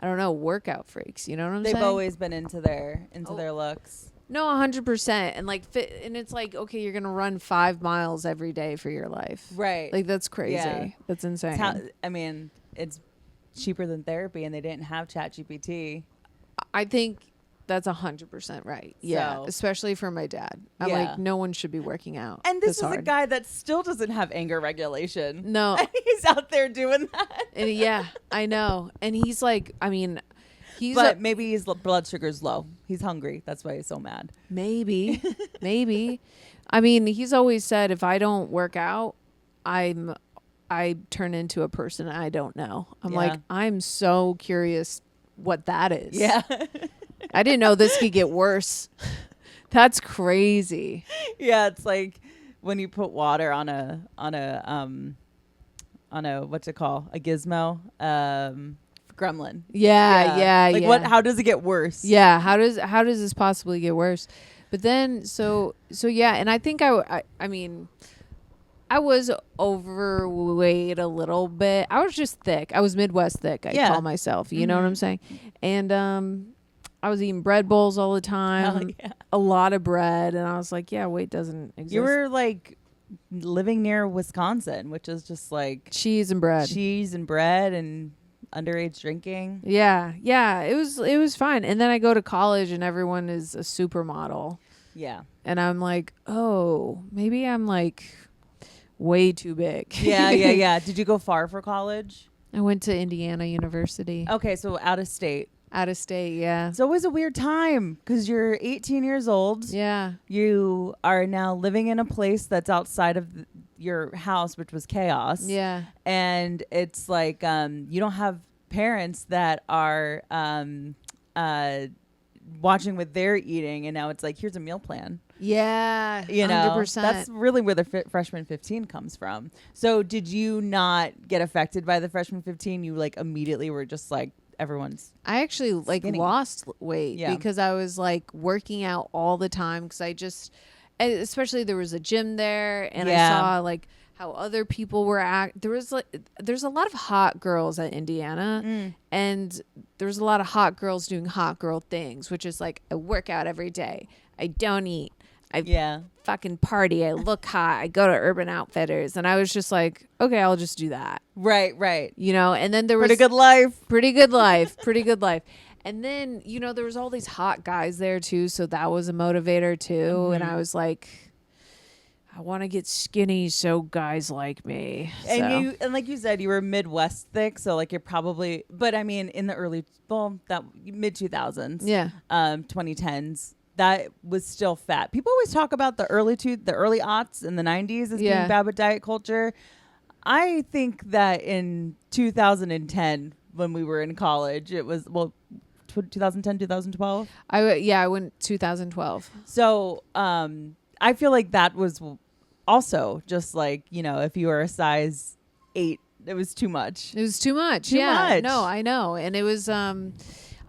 Speaker 2: I don't know, workout freaks. You know what I'm saying?
Speaker 3: They've always been into their looks.
Speaker 2: No, 100%. And like fit, and it's like, okay, you're gonna run 5 miles every day for your life,
Speaker 3: Right.
Speaker 2: Like that's crazy.
Speaker 3: Yeah.
Speaker 2: That's insane.
Speaker 3: I mean, it's cheaper than therapy, and they didn't have ChatGPT.
Speaker 2: I think that's 100% right. Yeah,
Speaker 3: So-
Speaker 2: especially for my dad. I'm
Speaker 3: Yeah.
Speaker 2: like, no one should be working out.
Speaker 3: And this is a
Speaker 2: hard.
Speaker 3: guy that still doesn't have anger regulation.
Speaker 2: No,
Speaker 3: And he's out there doing that.
Speaker 2: and yeah, I know. And he's like, I mean,
Speaker 3: But maybe his blood sugar's low. He's hungry. That's why he's so mad.
Speaker 2: maybe. I mean, he's always said, if I don't work out, I turn into a person I don't know. I'm
Speaker 3: Yeah.
Speaker 2: like, I'm so curious what that is.
Speaker 3: Yeah.
Speaker 2: I didn't know this could get worse. That's crazy.
Speaker 3: Yeah, it's like when you put water on a what's it called? A gizmo? Gremlin.
Speaker 2: Yeah.
Speaker 3: Like what, how does it get worse?
Speaker 2: Yeah, how does this possibly get worse? But then so yeah, and I think I mean, I was overweight a little bit. I was just thick. I was Midwest thick, I call myself. You know what I'm saying? And I was eating bread bowls all the time.
Speaker 3: Hell yeah.
Speaker 2: A lot of bread, and I was like, yeah, weight doesn't exist.
Speaker 3: You were like living near Wisconsin, which is just like
Speaker 2: cheese and bread.
Speaker 3: cheese and bread and underage drinking.
Speaker 2: Yeah. It was fine. And then I go to college and everyone is a supermodel.
Speaker 3: Yeah.
Speaker 2: And I'm like, oh, maybe I'm like way too big.
Speaker 3: Yeah. Did you go far for college?
Speaker 2: I went to Indiana University.
Speaker 3: Okay, so out of state.
Speaker 2: Out of state, yeah.
Speaker 3: It's always a weird time because you're 18 years old.
Speaker 2: Yeah.
Speaker 3: You are now living in a place that's outside of your house, which was chaos.
Speaker 2: Yeah.
Speaker 3: And it's like you don't have parents that are watching what they're eating, and now it's like, here's a meal plan.
Speaker 2: Yeah.
Speaker 3: You know,
Speaker 2: 100%.
Speaker 3: that's really where the freshman 15 comes from. So did you not get affected by the freshman 15? You like immediately were just like, everyone's
Speaker 2: I actually like
Speaker 3: skinny.
Speaker 2: lost weight because I was like working out all the time because I just, especially there was a gym there and I saw like how other people were there's a lot of hot girls at Indiana and there's a lot of hot girls doing hot girl things, which is like I work out every day. I don't eat. I fucking party. I look hot. I go to Urban Outfitters. And I was just like, okay, I'll just do that.
Speaker 3: Right.
Speaker 2: You know, and then there was
Speaker 3: Pretty good life.
Speaker 2: Pretty good life. And then, you know, there was all these hot guys there too. So that was a motivator too. And I was like, I want to get skinny so guys like me.
Speaker 3: And and like you said, you were Midwest thick. So like you're probably, but I mean, in the mid 2000s, 2010s, that was still fat. People always talk about the early aughts in the 90s as being bad with diet culture. I think that in 2010, when we were in college, it was 2010, 2012.
Speaker 2: I went 2012.
Speaker 3: So I feel like that was also just like, you know, if you were a size 8, it was too much.
Speaker 2: It was too much. No, I know. And it was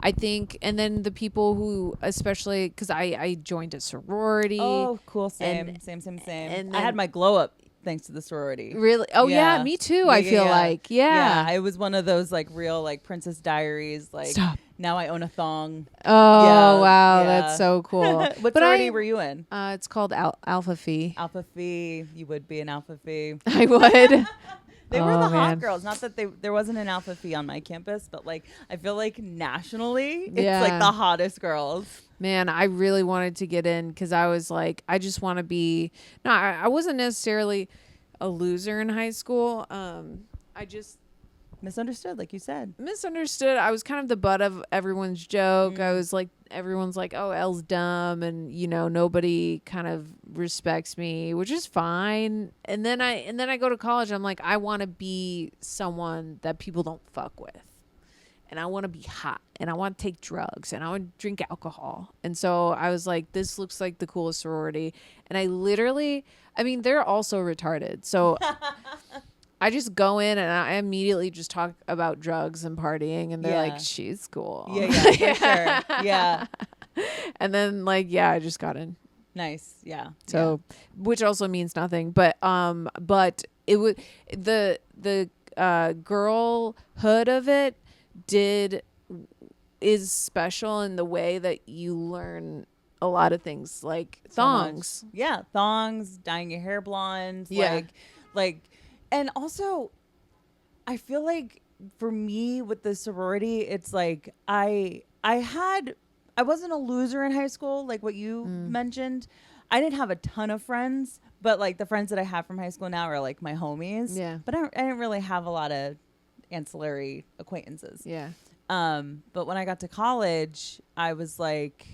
Speaker 2: I think, and then the people who, especially because I joined a sorority.
Speaker 3: Oh, cool. Same. And I had my glow up thanks to the sorority.
Speaker 2: Really? Oh, yeah, me too. I feel like. Yeah.
Speaker 3: It was one of those like real like Princess Diaries. Like,
Speaker 2: stop.
Speaker 3: Now I own a thong.
Speaker 2: Oh, wow. That's so cool.
Speaker 3: What sorority were you in?
Speaker 2: It's called Alpha Phi.
Speaker 3: Alpha Phi. You would be an Alpha Phi.
Speaker 2: I would.
Speaker 3: They were the hot girls. Not that there wasn't an Alpha Phi on my campus, but like I feel like nationally, it's like the hottest girls.
Speaker 2: Man, I really wanted to get in because I was like, I just want to be. No, I wasn't necessarily a loser in high school. I just
Speaker 3: misunderstood, like you said.
Speaker 2: Misunderstood. I was kind of the butt of everyone's joke. I was like, everyone's like, oh, Elle's dumb, and nobody kind of respects me, which is fine. And then I go to college. I'm like, I want to be someone that people don't fuck with, and I want to be hot, and I want to take drugs, and I want to drink alcohol. And so I was like, this looks like the coolest sorority. And they're also retarded. So I just go in and I immediately just talk about drugs and partying, and they're like, she's cool.
Speaker 3: Yeah, for sure. Yeah.
Speaker 2: And then I just got in.
Speaker 3: Nice. Yeah.
Speaker 2: So, which also means nothing, but it was the girlhood of it is special in the way that you learn a lot of things, like thongs.
Speaker 3: Yeah, thongs, dyeing your hair blonde.
Speaker 2: Yeah.
Speaker 3: Like, and also, I feel like for me with the sorority, it's like I wasn't a loser in high school, like what you mentioned. I didn't have a ton of friends, but like the friends that I have from high school now are like my homies.
Speaker 2: Yeah.
Speaker 3: But I didn't really have a lot of ancillary acquaintances.
Speaker 2: Yeah.
Speaker 3: But when I got to college, I was like,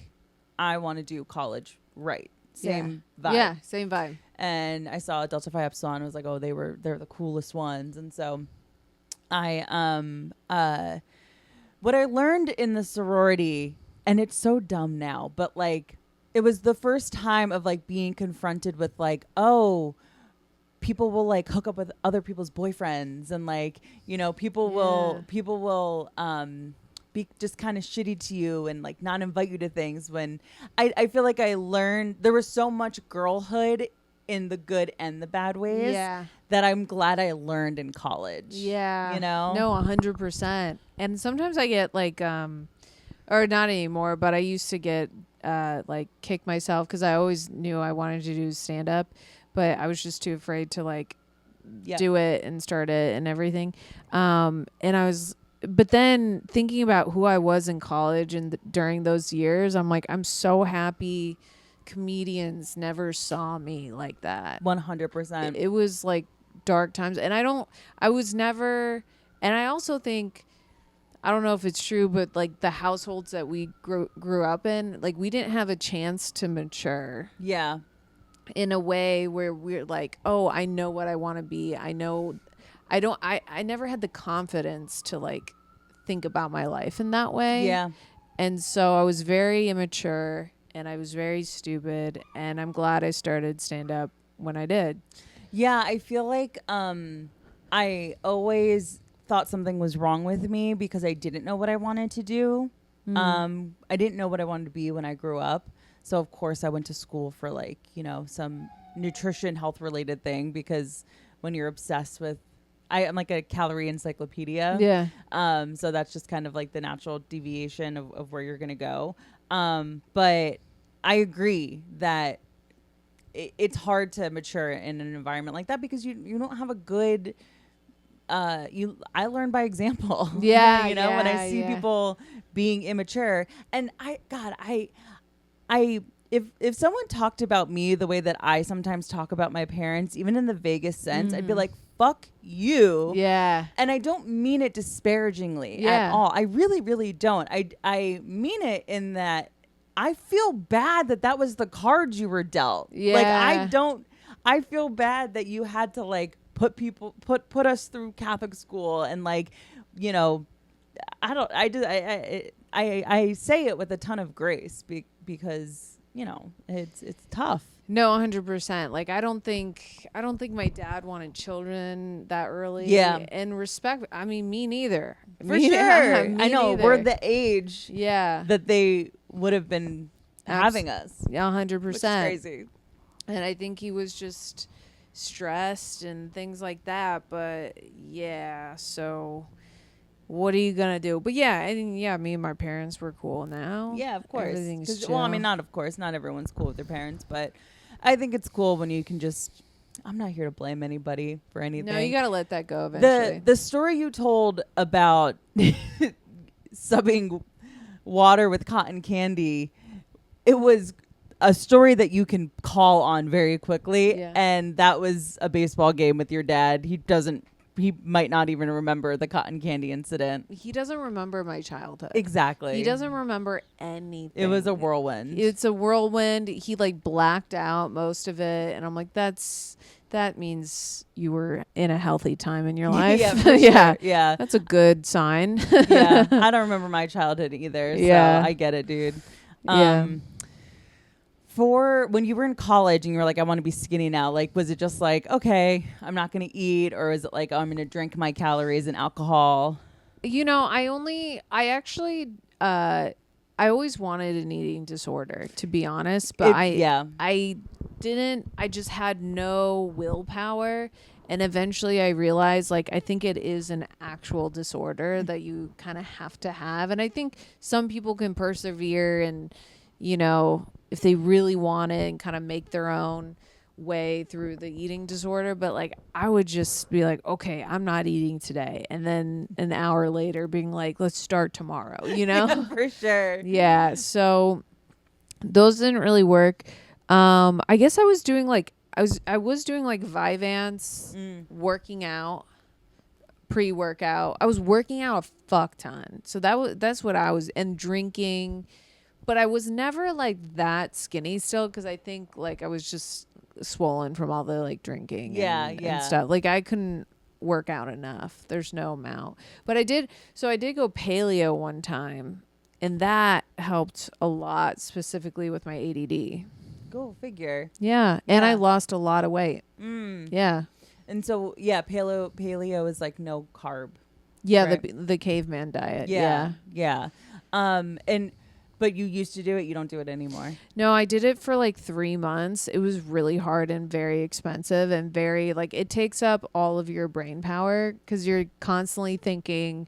Speaker 3: I want to do college right. Same vibe.
Speaker 2: Yeah, same vibe.
Speaker 3: And I saw Delta Phi Epsilon. I was like, oh, they're the coolest ones. And so I what I learned in the sorority, and it's so dumb now, but like it was the first time of like being confronted with like, oh, people will like hook up with other people's boyfriends, and like, people will be just kind of shitty to you and like not invite you to things. When I feel like I learned there was so much girlhood in the good and the bad ways that I'm glad I learned in college.
Speaker 2: Yeah.
Speaker 3: No,
Speaker 2: 100%. And sometimes I get like, or not anymore, but I used to get like kick myself because I always knew I wanted to do stand up, but I was just too afraid to like do it and start it and everything. But then thinking about who I was in college and during those years, I'm like, I'm so happy comedians never saw me like that.
Speaker 3: 100%.
Speaker 2: It was like dark times. And I was never, and I also think, I don't know if it's true, but like the households that we grew up in, like we didn't have a chance to mature.
Speaker 3: Yeah.
Speaker 2: In a way where we're like, oh, I know what I want to be. I never had the confidence to like think about my life in that way.
Speaker 3: Yeah. And
Speaker 2: so I was very immature and I was very stupid, and I'm glad I started stand up when I did.
Speaker 3: Yeah, I feel like I always thought something was wrong with me because I didn't know what I wanted to do. I didn't know what I wanted to be when I grew up. So of course I went to school for like, some nutrition health related thing, because when you're obsessed with, I'm like a calorie encyclopedia.
Speaker 2: Yeah.
Speaker 3: So that's just kind of like the natural deviation of where you're going to go. But I agree that it's hard to mature in an environment like that because you don't have a good, I learn by example.
Speaker 2: Yeah.
Speaker 3: When I see people being immature, and if someone talked about me the way that I sometimes talk about my parents, even in the vaguest sense, I'd be like, fuck you.
Speaker 2: Yeah.
Speaker 3: And I don't mean it disparagingly at all. I really, really don't. I mean it in that I feel bad that was the cards you were dealt.
Speaker 2: Yeah.
Speaker 3: Like I feel bad that you had to like put us through Catholic school, and like, I say it with a ton of grace because it's tough.
Speaker 2: No, 100%. Like I don't think my dad wanted children that early.
Speaker 3: Yeah.
Speaker 2: And respect. I mean, me neither.
Speaker 3: For sure. I know
Speaker 2: neither.
Speaker 3: we're the age.
Speaker 2: Yeah.
Speaker 3: That they would have been having us.
Speaker 2: Yeah, 100%.
Speaker 3: Which is crazy.
Speaker 2: And I think he was just stressed and things like that. But yeah, so what are you gonna do? But yeah, I think me and my parents were cool now.
Speaker 3: Yeah, of course.
Speaker 2: Everything's chill.
Speaker 3: Well, I mean, not of course. Not everyone's cool with their parents, but I think it's cool when you can just. I'm not here to blame anybody for anything.
Speaker 2: No, you gotta let that go eventually.
Speaker 3: The story you told about subbing water with cotton candy, it was a story that you can call on very quickly, and that was a baseball game with your dad. He doesn't he might not even remember the cotton candy incident.
Speaker 2: He doesn't remember my childhood.
Speaker 3: Exactly.
Speaker 2: He doesn't remember anything.
Speaker 3: It was a whirlwind.
Speaker 2: It's a whirlwind. He like blacked out most of it, and I'm like, that means you were in a healthy time in your life.
Speaker 3: Yeah, for
Speaker 2: yeah,
Speaker 3: sure. Yeah.
Speaker 2: that's a good sign.
Speaker 3: Yeah. I don't remember my childhood either. So
Speaker 2: Yeah.
Speaker 3: I get it, dude.
Speaker 2: Yeah.
Speaker 3: For when you were in college and you were like, I want to be skinny now, like, was it just like, okay, I'm not going to eat? Or is it like, oh, I'm going to drink my calories and alcohol?
Speaker 2: You know, I always wanted an eating disorder, to be honest, but I didn't. I just had no willpower. And eventually I realized, like, I think it is an actual disorder that you kind of have to have. And I think some people can persevere and, you know, if they really want it and kind of make their own way through the eating disorder. But like, I would just be like, okay, I'm not eating today. And then an hour later being like, let's start tomorrow, you know?
Speaker 3: Yeah, for sure.
Speaker 2: Yeah. So those didn't really work. I guess I was doing like Vyvanse, working out, pre-workout. I was working out a fuck ton. So that's what I was, and drinking, but I was never like that skinny still, because I think like I was just swollen from all the like drinking and stuff. Like I couldn't work out enough. There's no amount. But I did go paleo one time, and that helped a lot, specifically with my ADD.
Speaker 3: Go figure.
Speaker 2: Yeah. And I lost a lot of weight. Yeah.
Speaker 3: And so, yeah, paleo is like no carb.
Speaker 2: Yeah,
Speaker 3: right?
Speaker 2: the caveman diet.
Speaker 3: Yeah. But you used to do it. You don't do it anymore.
Speaker 2: No, I did it for like 3 months. It was really hard and very expensive and very like, it takes up all of your brain power, because you're constantly thinking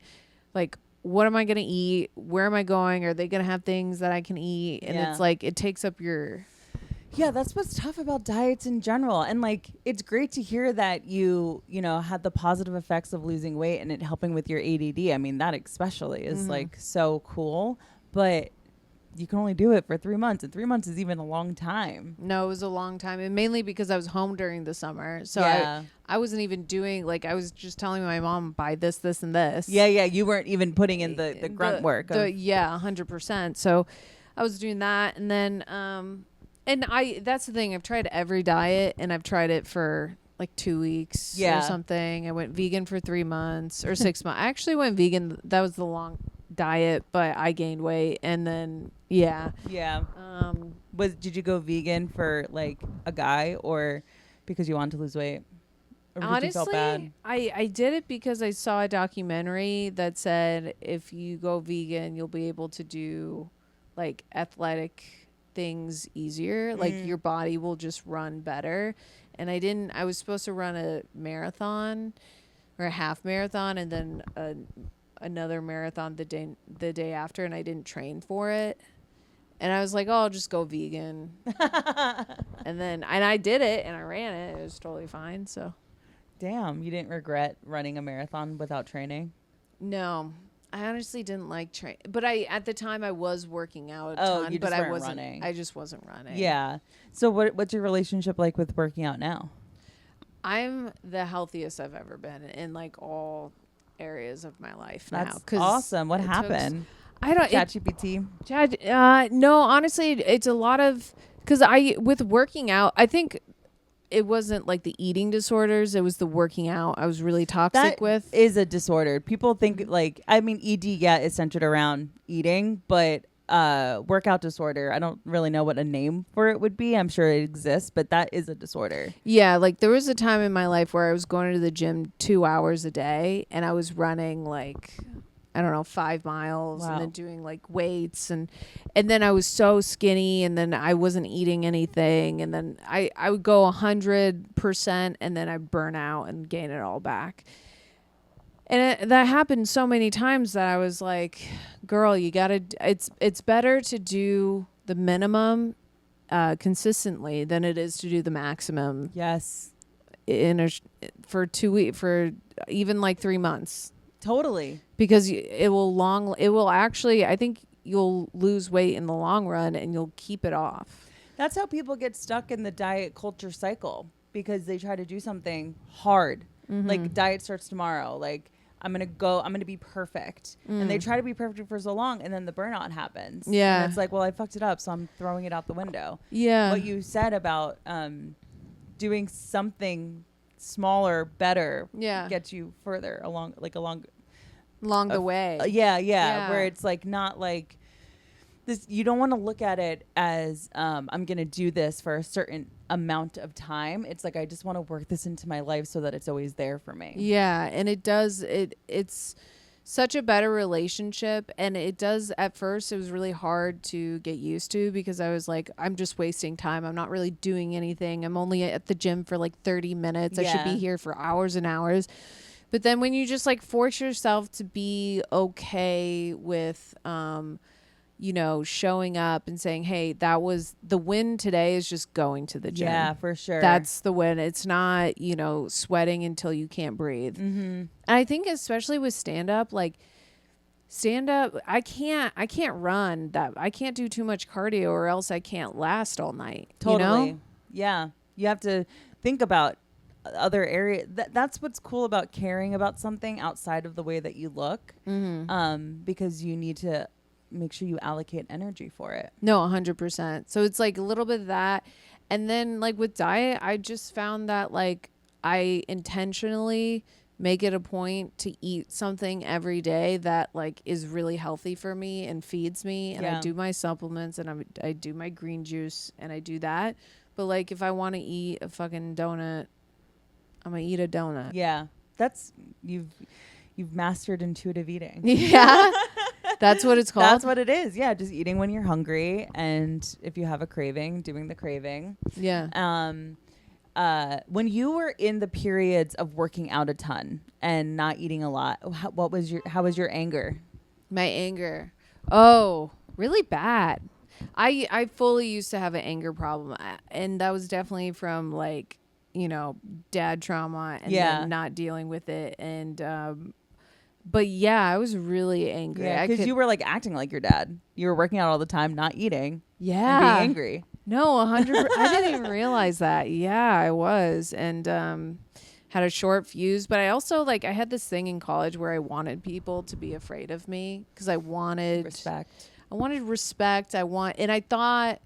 Speaker 2: like, what am I going to eat? Where am I going? Are they going to have things that I can eat? And it's like, it takes up your...
Speaker 3: Yeah, that's what's tough about diets in general. And like, it's great to hear that you know, had the positive effects of losing weight and it helping with your ADD. I mean, that especially is like so cool, but you can only do it for 3 months, and 3 months is even a long time.
Speaker 2: No, it was a long time, and mainly because I was home during the summer. So I wasn't even doing, like, I was just telling my mom, buy this, this, and this.
Speaker 3: Yeah, you weren't even putting in the grunt work.
Speaker 2: 100%. So I was doing that, and then and that's the thing. I've tried every diet, and I've tried it for like 2 weeks or something. I went vegan for 3 months or 6 months. I actually went vegan. That was the long diet, but I gained weight, and then
Speaker 3: did you go vegan for like a guy, or because you wanted to lose weight? Or
Speaker 2: honestly,
Speaker 3: you felt bad?
Speaker 2: I did it because I saw a documentary that said if you go vegan, you'll be able to do like athletic things easier. Like your body will just run better. And I was supposed to run a marathon or a half marathon, and then another marathon the day after, and I didn't train for it. And I was like, oh, I'll just go vegan. and I did it, and I ran it. It was totally fine. So
Speaker 3: damn, you didn't regret running a marathon without training?
Speaker 2: No, I honestly didn't like train, but at the time I was working out a ton,
Speaker 3: you just
Speaker 2: but I
Speaker 3: weren't
Speaker 2: wasn't
Speaker 3: running.
Speaker 2: I just wasn't running.
Speaker 3: Yeah. So what's your relationship like with working out now?
Speaker 2: I'm the healthiest I've ever been in like all areas of my life now.
Speaker 3: That's awesome. What happened?
Speaker 2: I don't
Speaker 3: ChatGPT.
Speaker 2: No, honestly, it's a lot of, because with working out, I think it wasn't like the eating disorders, it was the working out I was really toxic with.
Speaker 3: Is a disorder. People think like, I mean, ED is centered around eating, but workout disorder, I don't really know what a name for it would be. I'm sure it exists, but that is a disorder.
Speaker 2: Yeah, like there was a time in my life where I was going to the gym 2 hours a day, and I was running like, I don't know, 5 miles. Wow. And then doing like weights, and then I was so skinny, and then I wasn't eating anything, and then I would go 100%, and then I burn out and gain it all back. And that happened so many times that I was like, girl, you gotta, it's better to do the minimum consistently than it is to do the maximum.
Speaker 3: Yes.
Speaker 2: For 2 weeks, for even like 3 months.
Speaker 3: Totally.
Speaker 2: Because it will actually, I think you'll lose weight in the long run, and you'll keep it off.
Speaker 3: That's how people get stuck in the diet culture cycle, because they try to do something hard. Like diet starts tomorrow. Like I'm going to be perfect. And they try to be perfect for so long, and then the burnout happens.
Speaker 2: Yeah.
Speaker 3: And it's like, well, I fucked it up, so I'm throwing it out the window.
Speaker 2: Yeah.
Speaker 3: What you said about doing something smaller, better, gets you further along
Speaker 2: the way.
Speaker 3: Yeah. Where it's like not like this. You don't want to look at it as I'm gonna do this for a certain amount of time. It's like I just want to work this into my life so that it's always there for me.
Speaker 2: Yeah, and it's such a better relationship, and it does. At first it was really hard to get used to because I was like, I'm just wasting time. I'm not really doing anything. I'm only at the gym for like 30 minutes. I should be here for hours and hours. But then when you just like force yourself to be okay with showing up and saying, hey, that was the win today, is just going to the gym.
Speaker 3: Yeah, for sure.
Speaker 2: That's the win. It's not, sweating until you can't breathe. And I think especially with stand up, I can't run that. I can't do too much cardio or else I can't last all night.
Speaker 3: Totally. Yeah. You have to think about other areas. That's what's cool about caring about something outside of the way that you look. Because you need to make sure you allocate energy for it.
Speaker 2: No, 100%. So it's like a little bit of that. And then like with diet, I just found that like I intentionally make it a point to eat something every day that like is really healthy for me and feeds me. And I do my supplements and I do my green juice and I do that. But like if I want to eat a fucking donut, I'm going to eat a donut.
Speaker 3: Yeah. That's you've mastered intuitive eating.
Speaker 2: Yeah. That's what it's called.
Speaker 3: That's what it is. Yeah, just eating when you're hungry, and if you have a craving, doing the craving.
Speaker 2: Yeah.
Speaker 3: When you were in the periods of working out a ton and not eating a lot, how was your anger?
Speaker 2: My anger. Oh, really bad. I fully used to have an anger problem, and that was definitely from like, dad trauma and then not dealing with it. And but yeah, I was really angry.
Speaker 3: Yeah, because you were like acting like your dad. You were working out all the time, not eating.
Speaker 2: Yeah.
Speaker 3: And being angry.
Speaker 2: No, 100%. I didn't even realize that. Yeah, I was. And had a short fuse. But I also I had this thing in college where I wanted people to be afraid of me because I wanted
Speaker 3: respect.
Speaker 2: And I thought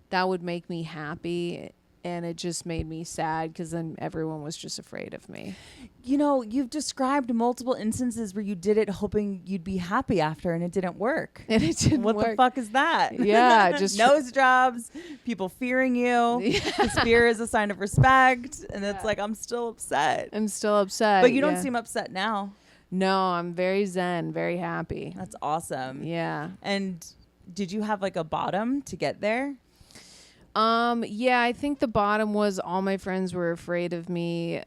Speaker 2: that would make me happy. And it just made me sad because then everyone was just afraid of me.
Speaker 3: You've described multiple instances where you did it hoping you'd be happy after and it didn't work.
Speaker 2: And it didn't work.
Speaker 3: What the fuck is that?
Speaker 2: Yeah. Just
Speaker 3: nose jobs, people fearing you. Because fear is a sign of respect. And it's like, I'm still upset. But you don't seem upset now.
Speaker 2: No, I'm very zen, very happy.
Speaker 3: That's awesome.
Speaker 2: Yeah.
Speaker 3: And did you have like a bottom to get there?
Speaker 2: Yeah, I think the bottom was all my friends were afraid of me.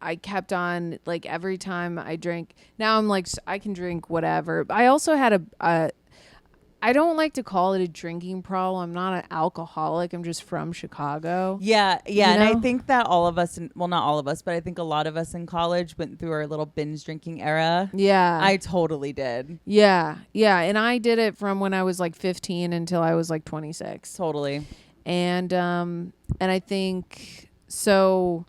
Speaker 2: I kept on like every time I drank. Now I'm like, I can drink whatever. I also had I don't like to call it a drinking problem. I'm not an alcoholic. I'm just from Chicago.
Speaker 3: Yeah. And I think that all of us, not all of us, but I think a lot of us in college went through our little binge drinking era.
Speaker 2: Yeah.
Speaker 3: I totally did.
Speaker 2: Yeah. And I did it from when I was like 15 until I was like 26.
Speaker 3: Totally.
Speaker 2: And I think so.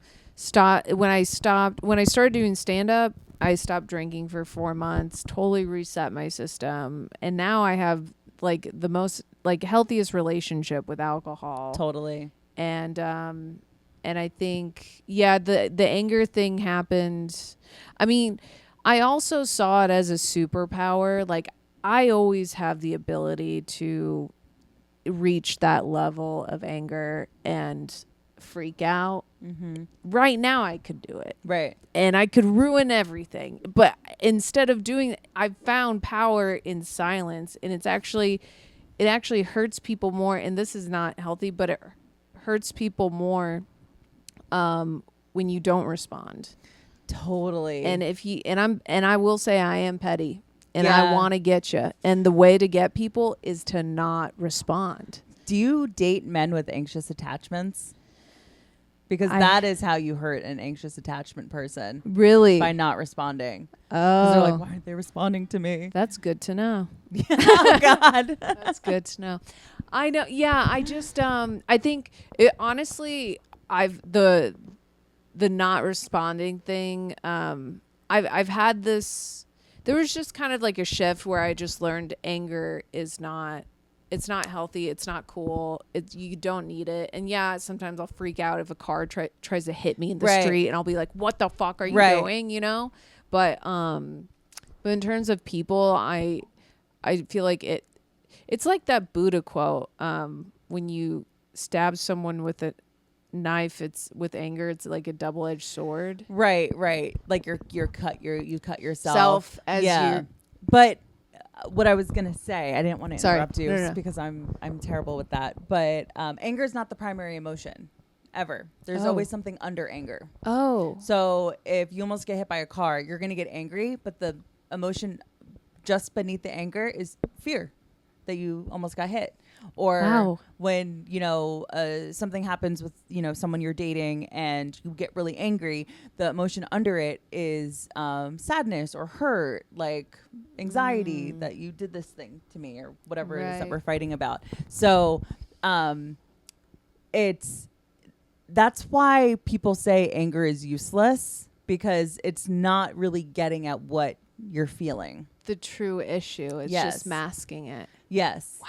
Speaker 2: When I started doing stand up, I stopped drinking for 4 months, totally reset my system. And now I have like the most like healthiest relationship with alcohol.
Speaker 3: Totally.
Speaker 2: And I think, the anger thing happened. I mean, I also saw it as a superpower. Like I always have the ability to reach that level of anger and freak out. Right now I could do it.
Speaker 3: Right.
Speaker 2: And I could ruin everything. But instead of doing that, I've found power in silence. And it actually hurts people more. And this is not healthy, but it hurts people more when you don't respond.
Speaker 3: Totally.
Speaker 2: And I will say I am petty. And I want to get you. And the way to get people is to not respond.
Speaker 3: Do you date men with anxious attachments? Because that is how you hurt an anxious attachment person.
Speaker 2: Really?
Speaker 3: By not responding.
Speaker 2: Oh.
Speaker 3: They're like, why aren't they responding to me?
Speaker 2: That's good to know.
Speaker 3: Oh, God.
Speaker 2: That's good to know. I know. Yeah. I just, I think it, honestly, the not responding thing. I've had this. There was just kind of like a shift where I just learned anger is not. It's not healthy. It's not cool. You don't need it. And yeah, sometimes I'll freak out if a car tries to hit me in the street, and I'll be like, "What the fuck are you doing?" You know. But in terms of people, I feel like it's like that Buddha quote. When you stab someone with a knife, it's with anger. It's like a double-edged sword.
Speaker 3: Right. Like you cut yourself.
Speaker 2: Self as you.
Speaker 3: But what I was gonna say, I didn't want to interrupt you
Speaker 2: No.
Speaker 3: because I'm terrible with that. But anger is not the primary emotion, ever. There's always something under anger.
Speaker 2: Oh.
Speaker 3: So if you almost get hit by a car, you're gonna get angry, but the emotion just beneath the anger is fear that you almost got hit. Or when, something happens with, someone you're dating and you get really angry, the emotion under it is sadness or hurt, like anxiety that you did this thing to me or whatever it is that we're fighting about. So that's why people say anger is useless, because it's not really getting at what you're feeling.
Speaker 2: The true issue. It's just masking it.
Speaker 3: Yes. Wow.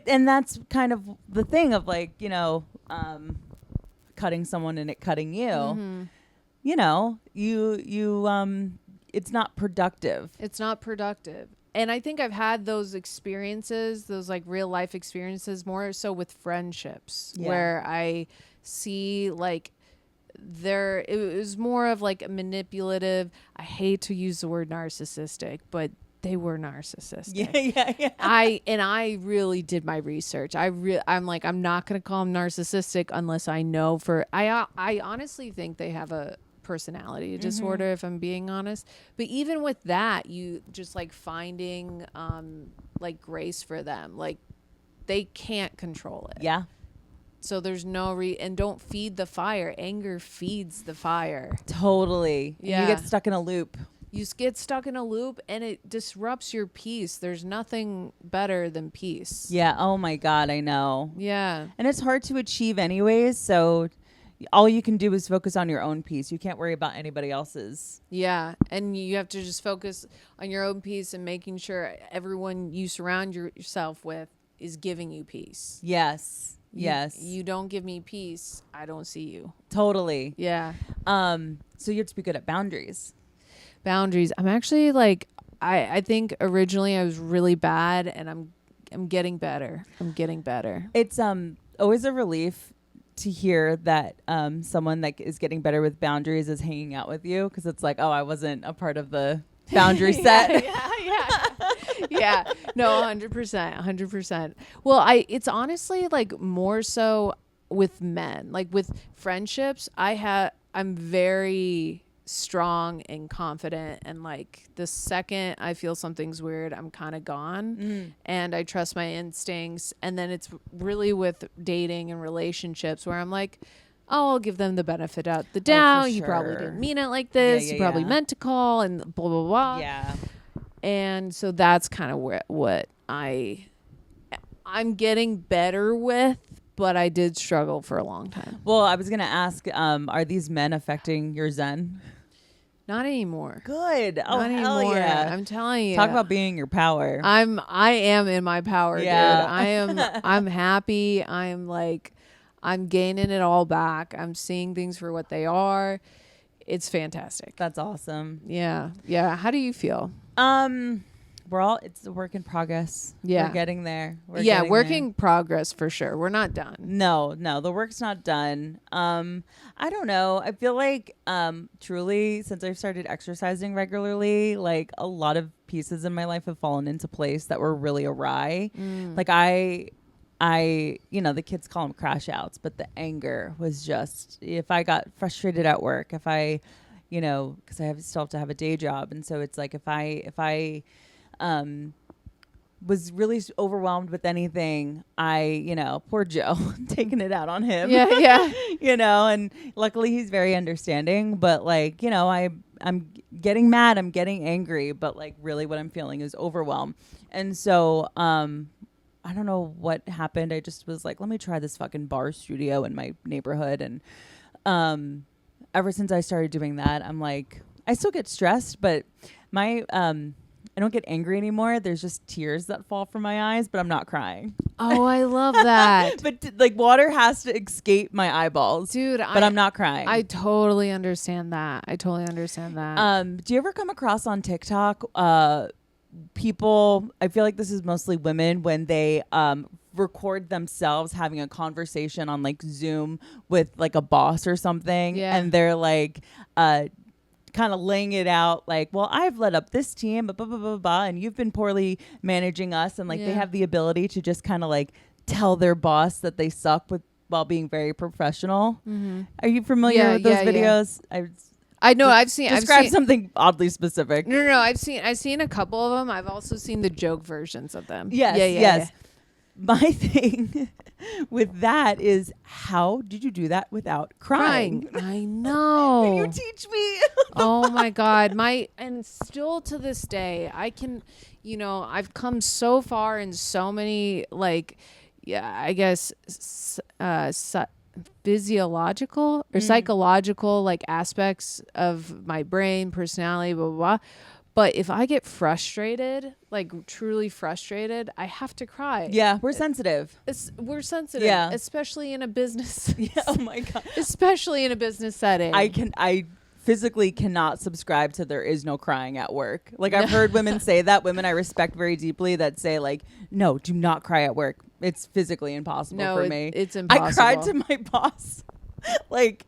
Speaker 3: And that's kind of the thing of like, cutting someone and it cutting you. Mm-hmm. It's not productive.
Speaker 2: It's not productive. And I think I've had those experiences, those like real life experiences, more so with friendships, where I see like it was more of like a manipulative. I hate to use the word narcissistic, but they were narcissistic.
Speaker 3: Yeah.
Speaker 2: I really did my research. I'm like, I'm not going to call them narcissistic unless I know I honestly think they have a personality disorder, if I'm being honest. But even with that, you just like finding like grace for them. Like they can't control it.
Speaker 3: Yeah.
Speaker 2: So there's no and don't feed the fire. Anger feeds the fire.
Speaker 3: Totally.
Speaker 2: Yeah.
Speaker 3: You get stuck in a loop.
Speaker 2: You get stuck in a loop and it disrupts your peace. There's nothing better than peace.
Speaker 3: Yeah. Oh my God, I know.
Speaker 2: Yeah.
Speaker 3: And it's hard to achieve anyways. So all you can do is focus on your own peace. You can't worry about anybody else's.
Speaker 2: Yeah. And you have to just focus on your own peace and making sure everyone you surround yourself with is giving you peace.
Speaker 3: Yes. Yes.
Speaker 2: You don't give me peace, I don't see you.
Speaker 3: Totally.
Speaker 2: Yeah.
Speaker 3: So you have to be good at boundaries.
Speaker 2: I'm actually like, I think originally I was really bad, and I'm getting better.
Speaker 3: It's always a relief to hear that someone that is getting better with boundaries is hanging out with you, because it's like, oh, I wasn't a part of the boundary set.
Speaker 2: Yeah. No, 100%. Well, it's honestly like more so with men, like with friendships. I'm very strong and confident, and like the second I feel something's weird, I'm kind of gone, and I trust my instincts. And then it's really with dating and relationships where I'm like, oh, I'll give them the benefit of the doubt. You probably didn't mean it like this. You probably meant to call, and blah blah blah.
Speaker 3: Yeah. And
Speaker 2: so that's kind of what I'm getting better with, but I did struggle for a long time.
Speaker 3: Well, I was gonna ask, are these men affecting your Zen?
Speaker 2: Not anymore.
Speaker 3: Good. Oh,
Speaker 2: Not
Speaker 3: hell
Speaker 2: anymore.
Speaker 3: yeah.
Speaker 2: I'm telling you.
Speaker 3: Talk about being in your power.
Speaker 2: I am in my power, dude. I'm happy. I'm gaining it all back. I'm seeing things for what they are. It's fantastic.
Speaker 3: That's awesome.
Speaker 2: Yeah. Yeah. How do you feel?
Speaker 3: It's a work in progress.
Speaker 2: Yeah.
Speaker 3: We're getting there.
Speaker 2: Working progress for sure. We're not done.
Speaker 3: No, the work's not done. I don't know. I feel like truly, since I've started exercising regularly, like a lot of pieces in my life have fallen into place that were really awry. Like I the kids call them crash outs, but the anger was just, if I got frustrated at work, if I, because I still have to have a day job. And so it's like, if I was really overwhelmed with anything, poor Joe, taking it out on him.
Speaker 2: Yeah.
Speaker 3: And luckily he's very understanding, but like, I'm getting mad, I'm getting angry, but like really what I'm feeling is overwhelm. And so, I don't know what happened. I just was like, let me try this fucking bar studio in my neighborhood. And ever since I started doing that, I'm like, I still get stressed, but my I don't get angry anymore. There's just tears that fall from my eyes, but I'm not crying.
Speaker 2: Oh, I love that.
Speaker 3: But like water has to escape my eyeballs,
Speaker 2: Dude,
Speaker 3: but I'm not crying.
Speaker 2: I totally understand that.
Speaker 3: Do you ever come across on TikTok people, I feel like this is mostly women, when they record themselves having a conversation on like Zoom with like a boss or something, and they're like kind of laying it out like, well, I've led up this team, blah, blah, blah, blah, blah, and you've been poorly managing us. And like they have the ability to just kind of like tell their boss that they suck with while being very professional. Mm-hmm. Are you familiar with those videos?
Speaker 2: I know. I've seen
Speaker 3: something oddly specific.
Speaker 2: No. I've seen a couple of them. I've also seen the joke versions of them.
Speaker 3: Yes. Yes. My thing with that is, how did you do that without crying?
Speaker 2: I know.
Speaker 3: Can you teach me?
Speaker 2: Oh my God. And still to this day, I can, I've come so far in so many, like, I guess, physiological or psychological, like, aspects of my brain, personality, blah, blah, blah. But if I get frustrated, like truly frustrated, I have to cry.
Speaker 3: Yeah, we're sensitive.
Speaker 2: We're sensitive, especially in a business.
Speaker 3: Oh my God.
Speaker 2: Especially in a business setting.
Speaker 3: I physically cannot subscribe to there is no crying at work. Like I've heard women say that, women I respect very deeply, that say like, no, do not cry at work. It's physically impossible for me.
Speaker 2: It's impossible.
Speaker 3: I cried to my boss like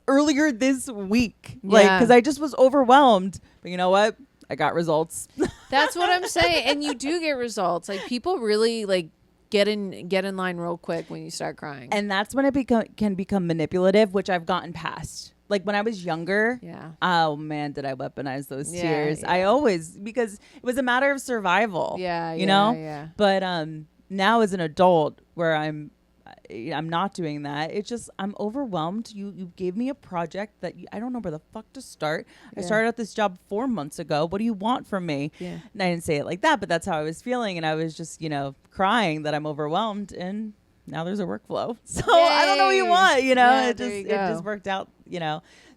Speaker 3: earlier this week, like, because I just was overwhelmed. But you know what? I got results.
Speaker 2: That's what I'm saying. And you do get results. Like, people really like get in line real quick when you start crying.
Speaker 3: And that's when it can become manipulative, which I've gotten past. Like when I was younger, oh man, did I weaponize those tears? I always, because it was a matter of survival. You know. But now as an adult, where I'm not doing that. It's just, I'm overwhelmed. You gave me a project that I don't know where the fuck to start. I started out this job 4 months ago. What do you want from me? And I didn't say it like that, but that's how I was feeling. And I was just, crying that I'm overwhelmed. And now there's a workflow. So I don't know what you want, it just worked out,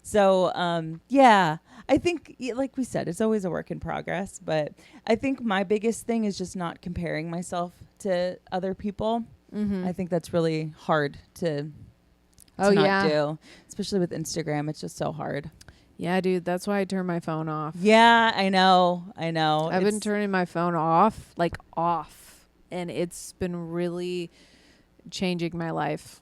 Speaker 3: So, I think, like we said, it's always a work in progress. But I think my biggest thing is just not comparing myself to other people. Mm-hmm. I think that's really hard to not do, especially with Instagram. It's just so hard.
Speaker 2: Yeah, dude, that's why I turn my phone off.
Speaker 3: Yeah, I know.
Speaker 2: I've been turning my phone off, and it's been really changing my life.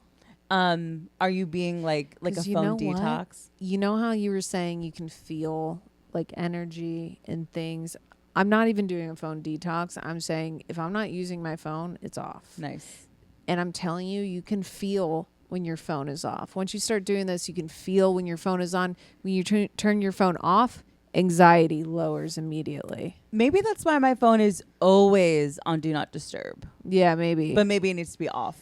Speaker 3: Are you being like a phone detox?
Speaker 2: You know how you were saying you can feel like energy and things? I'm not even doing a phone detox. I'm saying if I'm not using my phone, it's off.
Speaker 3: Nice.
Speaker 2: And I'm telling you, you can feel when your phone is off. Once you start doing this, you can feel when your phone is on. When you turn your phone off, anxiety lowers immediately.
Speaker 3: Maybe that's why my phone is always on Do Not Disturb.
Speaker 2: Yeah, maybe.
Speaker 3: But maybe it needs to be off.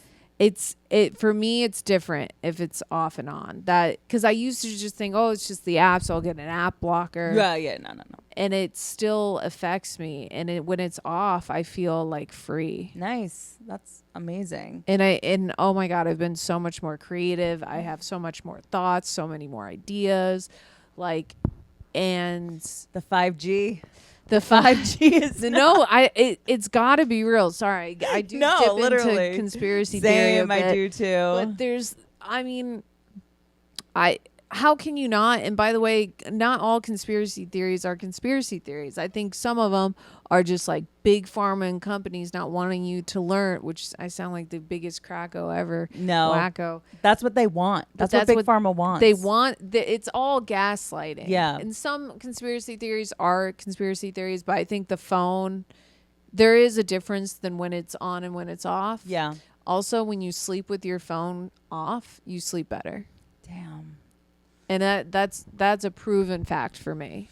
Speaker 2: For me, it's different if it's off and on. That, because I used to just think, oh, it's just the app, so I'll get an app blocker.
Speaker 3: Yeah, no.
Speaker 2: And it still affects me. And when it's off, I feel like free.
Speaker 3: Nice. That's amazing.
Speaker 2: And oh my God, I've been so much more creative. I have so much more thoughts, so many more ideas. And
Speaker 3: the 5G.
Speaker 2: The 5G is it's got to be real. Sorry, I do dip into conspiracy theory.
Speaker 3: I do too.
Speaker 2: But how can you not? And by the way, not all conspiracy theories are conspiracy theories. I think some of them are just like big pharma and companies not wanting you to learn, which I sound like the biggest cracko ever.
Speaker 3: No.
Speaker 2: Wacko.
Speaker 3: That's what they want. That's what big pharma wants.
Speaker 2: They want, it's all gaslighting.
Speaker 3: Yeah.
Speaker 2: And some conspiracy theories are conspiracy theories, but I think the phone, there is a difference than when it's on and when it's off.
Speaker 3: Yeah.
Speaker 2: Also, when you sleep with your phone off, you sleep better.
Speaker 3: Damn.
Speaker 2: And that's a proven fact for me.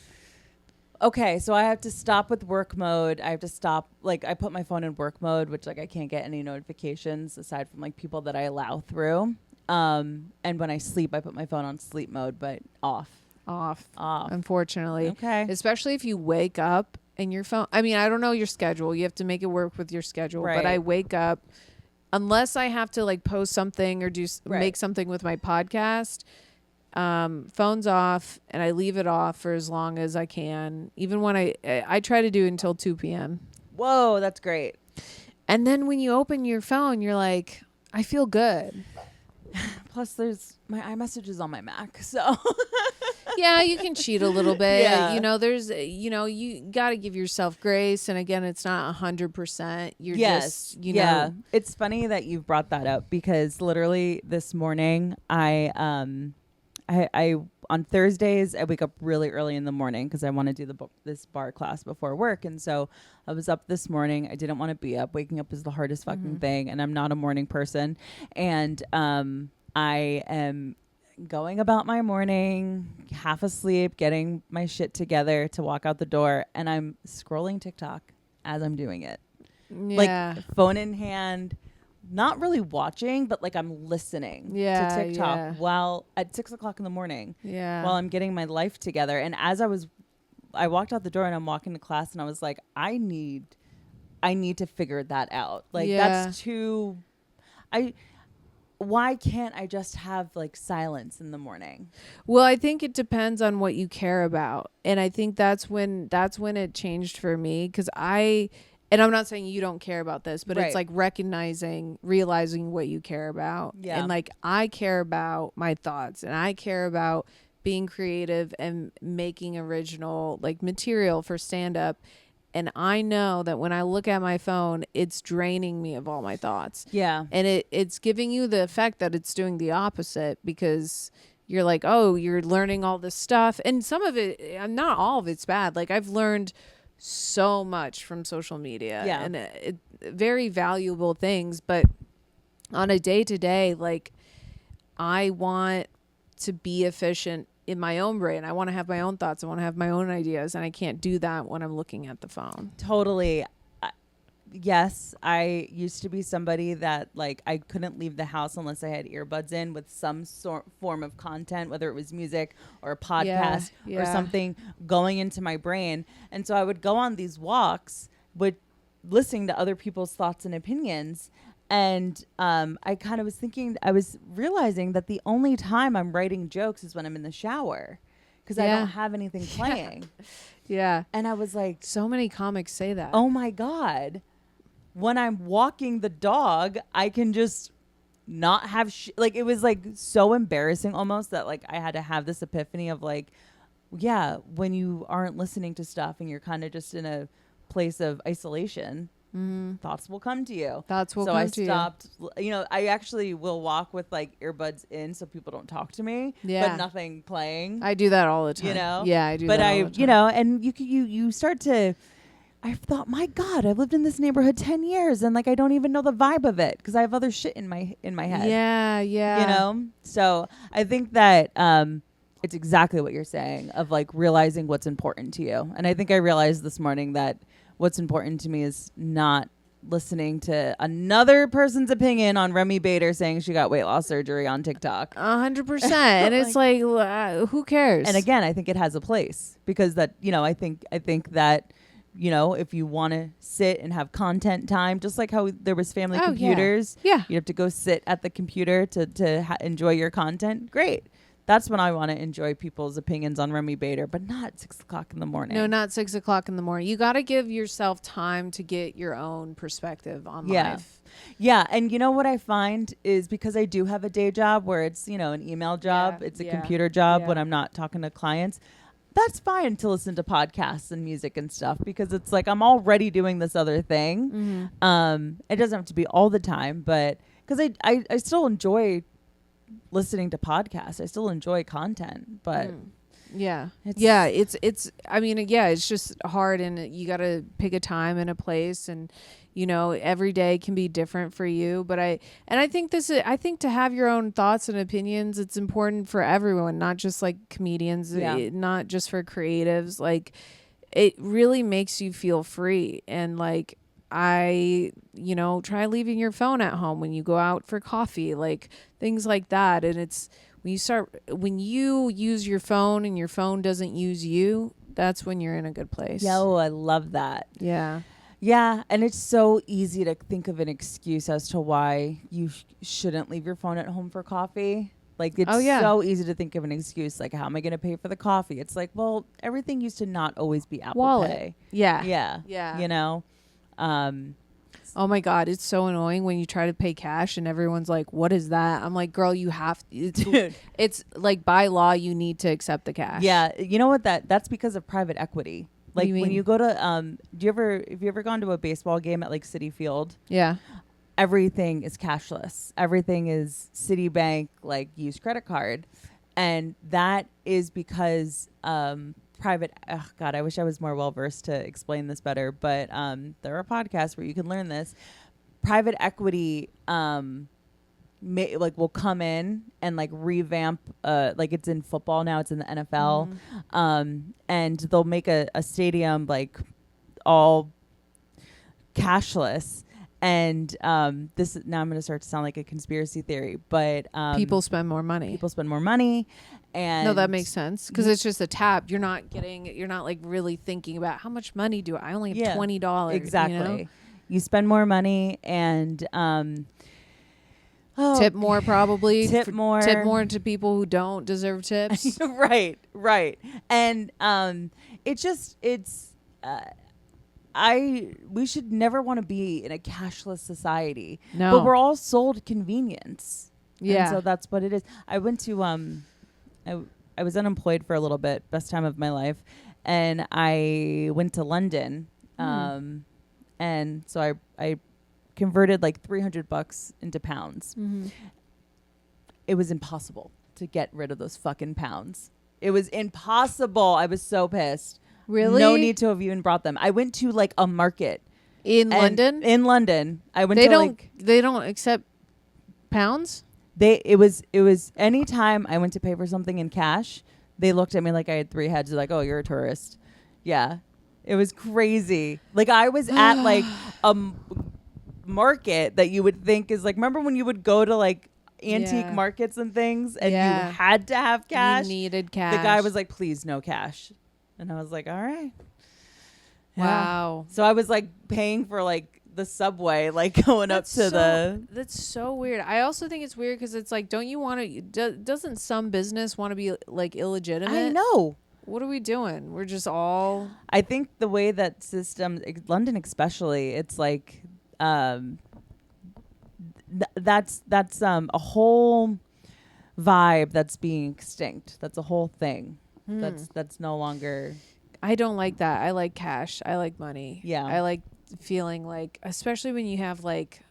Speaker 3: Okay, so I have to stop with work mode. I have to stop, I put my phone in work mode, which I can't get any notifications aside from people that I allow through. And when I sleep, I put my phone on sleep mode, but off.
Speaker 2: Unfortunately.
Speaker 3: Okay.
Speaker 2: Especially if you wake up and your phone, I don't know your schedule. You have to make it work with your schedule. Right. But I wake up, unless I have to post something or make something with my podcast, phone's off, and I leave it off for as long as I can. Even when I try to do it until 2 p.m.
Speaker 3: Whoa, that's great.
Speaker 2: And then when you open your phone, you're like, I feel good.
Speaker 3: Plus, there's my iMessage is on my Mac, so
Speaker 2: Yeah, you can cheat a little bit.
Speaker 3: Yeah.
Speaker 2: You know, there's, you got to give yourself grace. And again, it's not 100%. You're just,
Speaker 3: yeah. It's funny that you've brought that up because literally this morning, I on Thursdays I wake up really early in the morning because I want to do this bar class before work, and so I was up this morning. I didn't want to be up. Waking up is the hardest fucking thing, and I'm not a morning person. And I am going about my morning, half asleep, getting my shit together to walk out the door, and I'm scrolling TikTok as I'm doing it, like phone in hand. Not really watching, but like I'm listening to TikTok while at 6 o'clock in the morning while I'm getting my life together. And as I walked out the door and I'm walking to class and I was like, I need to figure that out. Like that's too, why can't I just have like silence in the morning?
Speaker 2: Well, I think it depends on what you care about. And I think that's when it changed for me. And I'm not saying you don't care about this, but it's like realizing what you care about. Yeah. And like, I care about my thoughts, and I care about being creative and making original like material for stand up. And I know that when I look at my phone, it's draining me of all my thoughts. Yeah. And it's giving you the effect that it's doing the opposite, because you're like, oh, you're learning all this stuff. And some of it, not all of it's bad. Like, I've learned so much from social media and very valuable things, but on a day-to-day, like, I want to be efficient in my own brain. I want to have my own thoughts. I want to have my own ideas, and I can't do that when I'm looking at the phone.
Speaker 3: Totally. Yes, I used to be somebody that like I couldn't leave the house unless I had earbuds in with some form of content, whether it was music or a podcast or something going into my brain. And so I would go on these walks with listening to other people's thoughts and opinions. And I kind of was thinking, I was realizing that the only time I'm writing jokes is when I'm in the shower because I don't have anything playing.
Speaker 2: Yeah.
Speaker 3: And I was like,
Speaker 2: so many comics say that.
Speaker 3: Oh my God. When I'm walking the dog, I can just not have like, it was like so embarrassing almost that like I had to have this epiphany of like, yeah, when you aren't listening to stuff and you're kind of just in a place of isolation, thoughts will come to you.
Speaker 2: Thoughts will come to you. So I stopped,
Speaker 3: I actually will walk with like earbuds in so people don't talk to me, but nothing playing.
Speaker 2: I do that all the time. Yeah, I do that all the time.
Speaker 3: And you start to, I thought, my God, I've lived in this neighborhood 10 years and like I don't even know the vibe of it because I have other shit in my head.
Speaker 2: Yeah.
Speaker 3: So I think that it's exactly what you're saying of like realizing what's important to you. And I think I realized this morning that what's important to me is not listening to another person's opinion on Remy Bader saying she got weight loss surgery on TikTok.
Speaker 2: 100%. And it's like, who cares?
Speaker 3: And again, I think it has a place because that, I think that, if you want to sit and have content time, just like how there was family computers, you have to go sit at the computer to enjoy your content. Great. That's when I want to enjoy people's opinions on Remy Bader, but not 6 o'clock in the morning.
Speaker 2: No, not 6 o'clock in the morning. You got to give yourself time to get your own perspective on life.
Speaker 3: Yeah. And you know what I find is because I do have a day job where it's, an email job, it's a computer job when I'm not talking to clients. That's fine to listen to podcasts and music and stuff because it's like I'm already doing this other thing. It doesn't have to be all the time, but because I still enjoy listening to podcasts. I still enjoy content, but it's just hard, and you got to pick a time and a place, and every day can be different for you. But I think to have your own thoughts and opinions, it's important for everyone, not just like comedians, not just for creatives. Like, it really makes you feel free. And like, try leaving your phone at home when you go out for coffee, like things like that. And it's when you use your phone and your phone doesn't use you, that's when you're in a good place. I love that. Yeah. And it's so easy to think of an excuse as to why you shouldn't leave your phone at home for coffee. Like, it's
Speaker 2: Oh, yeah.
Speaker 3: so easy to think of an excuse. Like, how am I going to pay for the coffee? It's like, well, everything used to not always be Apple
Speaker 2: Wallet.
Speaker 3: Pay.
Speaker 2: Yeah.
Speaker 3: Yeah.
Speaker 2: Yeah.
Speaker 3: You know?
Speaker 2: Oh my God, it's so annoying when you try to pay cash and everyone's like, "What is that?" I'm like, "Girl, you have
Speaker 3: Dude.
Speaker 2: it's like by law you need to accept the cash."
Speaker 3: Yeah. You know what? That's because of private equity.
Speaker 2: What do
Speaker 3: Like,
Speaker 2: you
Speaker 3: when
Speaker 2: mean?
Speaker 3: you go to, have you ever gone to a baseball game at like Citi Field?
Speaker 2: Yeah.
Speaker 3: Everything is cashless. Everything is Citibank, like, use credit card. And that is because private, oh God, I wish I was more well versed to explain this better, but there are podcasts where you can learn this. Private equity will come in and like revamp, like it's in football now, it's in the NFL, and they'll make a stadium like all cashless. And this now I'm going to start to sound like a conspiracy theory, but
Speaker 2: People spend more money.
Speaker 3: people spend more money, and
Speaker 2: No, that makes sense because it's just a tap. You're not like really thinking about how much money do I only have $20.
Speaker 3: Exactly.
Speaker 2: You know?
Speaker 3: You spend more money, and
Speaker 2: Tip more probably.
Speaker 3: Tip more.
Speaker 2: Tip more to people who don't deserve tips.
Speaker 3: right, and we should never want to be in a cashless society.
Speaker 2: No.
Speaker 3: But we're all sold convenience.
Speaker 2: Yeah.
Speaker 3: And so that's what it is. I went to I was unemployed for a little bit, best time of my life, and I went to London. And so I converted like $300 into pounds.
Speaker 2: Mm-hmm.
Speaker 3: It was impossible to get rid of those fucking pounds. It was impossible. I was so pissed.
Speaker 2: Really?
Speaker 3: No need to have even brought them. I went to like a market
Speaker 2: In London?
Speaker 3: In London, I went.
Speaker 2: They don't accept pounds.
Speaker 3: It was anytime I went to pay for something in cash, they looked at me like I had three heads. They're like, "Oh, you're a tourist." Yeah, it was crazy. Like, I was at like a market that you would think is like. Remember when you would go to like antique markets and things, and you had to have cash?
Speaker 2: You needed cash.
Speaker 3: The guy was like, "Please, no cash," and I was like, "All right."
Speaker 2: Wow.
Speaker 3: So I was like paying for like the subway, like going up to
Speaker 2: That's so weird. I also think it's weird because it's like, don't you want to? Doesn't some business want to be like illegitimate?
Speaker 3: I know.
Speaker 2: What are we doing? We're just all.
Speaker 3: I think the way that system, London especially, it's like, that's a whole vibe that's being extinct. That's a whole thing. That's no longer.
Speaker 2: I don't like that. I like cash. I like money.
Speaker 3: Yeah.
Speaker 2: I like feeling like, especially when you have like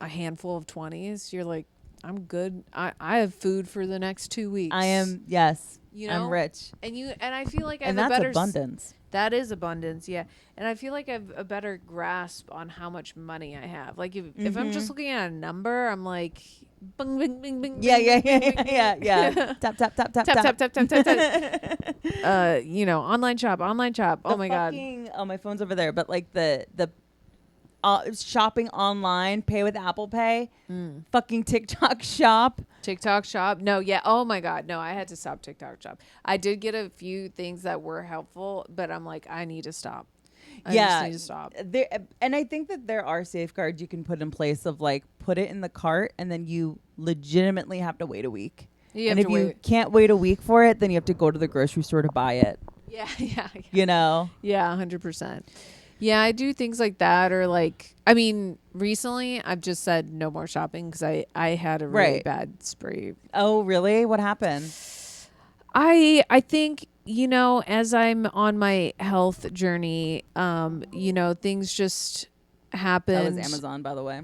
Speaker 2: a handful of 20s, you're like, I'm good. I have food for the next 2 weeks.
Speaker 3: I am, yes.
Speaker 2: You know?
Speaker 3: I'm rich.
Speaker 2: And I feel like I have
Speaker 3: and
Speaker 2: a
Speaker 3: that's
Speaker 2: better
Speaker 3: abundance.
Speaker 2: That is abundance, yeah. And I feel like I have a better grasp on how much money I have. Like if I'm just looking at a number, I'm like, bing, bing, bing, bing.
Speaker 3: Yeah. Tap, tap, tap, tap,
Speaker 2: Tap, tap, tap, tap, tap, tap. Online shop. Oh my God.
Speaker 3: Oh, my phone's over there. But like the shopping online, pay with Apple Pay, fucking TikTok shop.
Speaker 2: TikTok shop. No, yeah. Oh my God. No, I had to stop TikTok shop. I did get a few things that were helpful, but I'm like, I need to stop. I just need to stop.
Speaker 3: And I think that there are safeguards you can put in place of like, put it in the cart and then you legitimately have to wait a week. And if you can't wait a week for it, then you have to go to the grocery store to buy it.
Speaker 2: Yeah.
Speaker 3: You know?
Speaker 2: Yeah, 100%. Yeah, I do things like that, or like, I mean, recently I've just said no more shopping because I had a really bad spree.
Speaker 3: Oh, really? What happened?
Speaker 2: I think, as I'm on my health journey, things just happen.
Speaker 3: That was Amazon, by the way.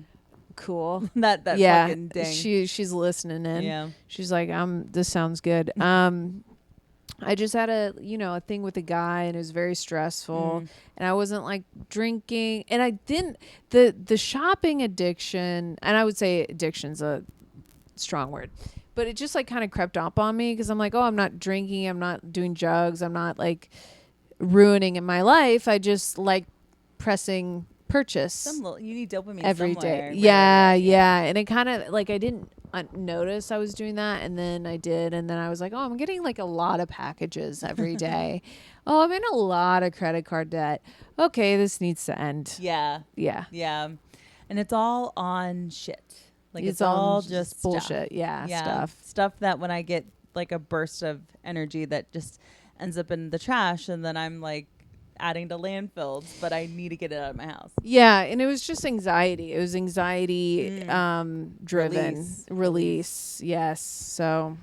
Speaker 2: Cool.
Speaker 3: that fucking ding.
Speaker 2: She's listening in.
Speaker 3: Yeah.
Speaker 2: She's like, this sounds good. I just had a thing with a guy, and it was very stressful, and I wasn't like drinking, and I didn't, the shopping addiction, and I would say addiction's a strong word, but it just like kind of crept up on me because I'm like, oh, I'm not drinking, I'm not doing drugs, I'm not like ruining in my life. I just like pressing purchase.
Speaker 3: You need dopamine
Speaker 2: every
Speaker 3: somewhere.
Speaker 2: day. Yeah. And it kind of like, I didn't notice I was doing that, and then I did, and then I was like, oh, I'm getting like a lot of packages every day. Oh, I'm in a lot of credit card debt. Okay, this needs to end.
Speaker 3: Yeah. And it's all on shit. Like it's all just
Speaker 2: bullshit.
Speaker 3: Yeah, stuff that when I get like a burst of energy that just ends up in the trash, and then I'm like adding to landfills, but I need to get it out of my house.
Speaker 2: Yeah, and it was just anxiety. It was anxiety driven release. Yes. So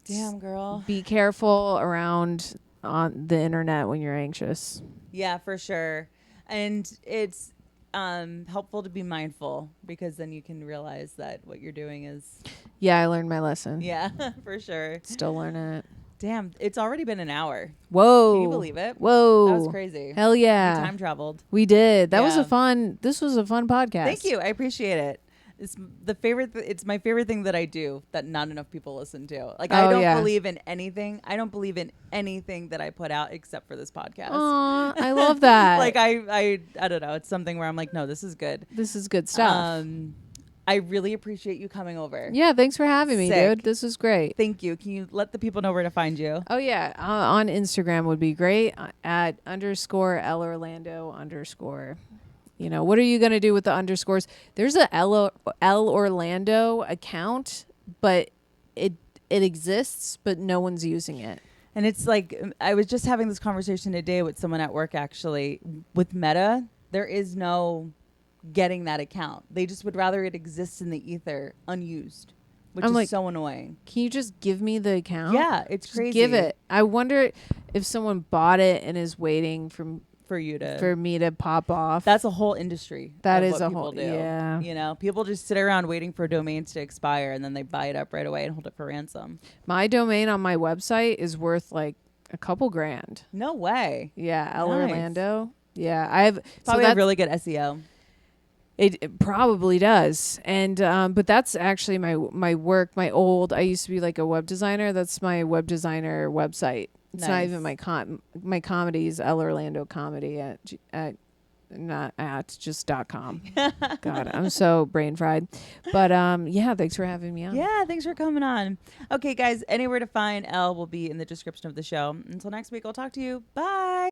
Speaker 3: damn, girl.
Speaker 2: Be careful around on the internet when you're anxious.
Speaker 3: Yeah, for sure. And it's helpful to be mindful, because then you can realize that what you're doing is
Speaker 2: Yeah, I learned my lesson.
Speaker 3: yeah, for sure.
Speaker 2: Still learning it.
Speaker 3: Damn, it's already been an hour.
Speaker 2: Whoa.
Speaker 3: Can you believe it?
Speaker 2: Whoa.
Speaker 3: That was crazy.
Speaker 2: Hell yeah.
Speaker 3: We time traveled.
Speaker 2: We did. That was
Speaker 3: Yeah.
Speaker 2: this was a fun podcast.
Speaker 3: Thank you. I appreciate it. It's it's my favorite thing that I do that not enough people listen to. Like I don't believe in anything. I don't believe in anything that I put out except for this podcast.
Speaker 2: Aw, I love that.
Speaker 3: Like I don't know. It's something where I'm like, no, this is good.
Speaker 2: This is good stuff.
Speaker 3: I really appreciate you coming over.
Speaker 2: Yeah, thanks for having me,
Speaker 3: Sick.
Speaker 2: dude. This was great.
Speaker 3: Thank you. Can you let the people know where to find you?
Speaker 2: Oh yeah, on Instagram would be great at _Elle Orlando_. You know, what are you gonna do with the underscores? There's a Elle Orlando account, but it exists, but no one's using it.
Speaker 3: And it's like, I was just having this conversation today with someone at work, actually. With Meta, there is no getting that account. They just would rather it exists in the ether unused, which
Speaker 2: I'm
Speaker 3: is
Speaker 2: like,
Speaker 3: so annoying.
Speaker 2: Can you just give me the account?
Speaker 3: Yeah, it's
Speaker 2: Just
Speaker 3: crazy.
Speaker 2: give it. I wonder if someone bought it and is waiting
Speaker 3: for
Speaker 2: me to pop off.
Speaker 3: That's a whole industry.
Speaker 2: That
Speaker 3: of
Speaker 2: is
Speaker 3: what
Speaker 2: a
Speaker 3: people
Speaker 2: whole
Speaker 3: do.
Speaker 2: yeah.
Speaker 3: You know, people just sit around waiting for domains to expire, and then they buy it up right away and hold it for ransom.
Speaker 2: My domain on my website is worth like a couple grand.
Speaker 3: No way.
Speaker 2: Yeah, Elle
Speaker 3: Nice.
Speaker 2: Orlando. Yeah, I've
Speaker 3: Probably
Speaker 2: so
Speaker 3: have really good SEO.
Speaker 2: It probably does, and but that's actually my work. I used to be like a web designer. That's my web designer website. It's not
Speaker 3: Nice.
Speaker 2: even my comedies. Elle Orlando Comedy at not at just .com. God, I'm so brain fried. But yeah, thanks for having me on.
Speaker 3: Yeah, thanks for coming on. Okay, guys, anywhere to find Elle will be in the description of the show. Until next week, I'll talk to you. Bye.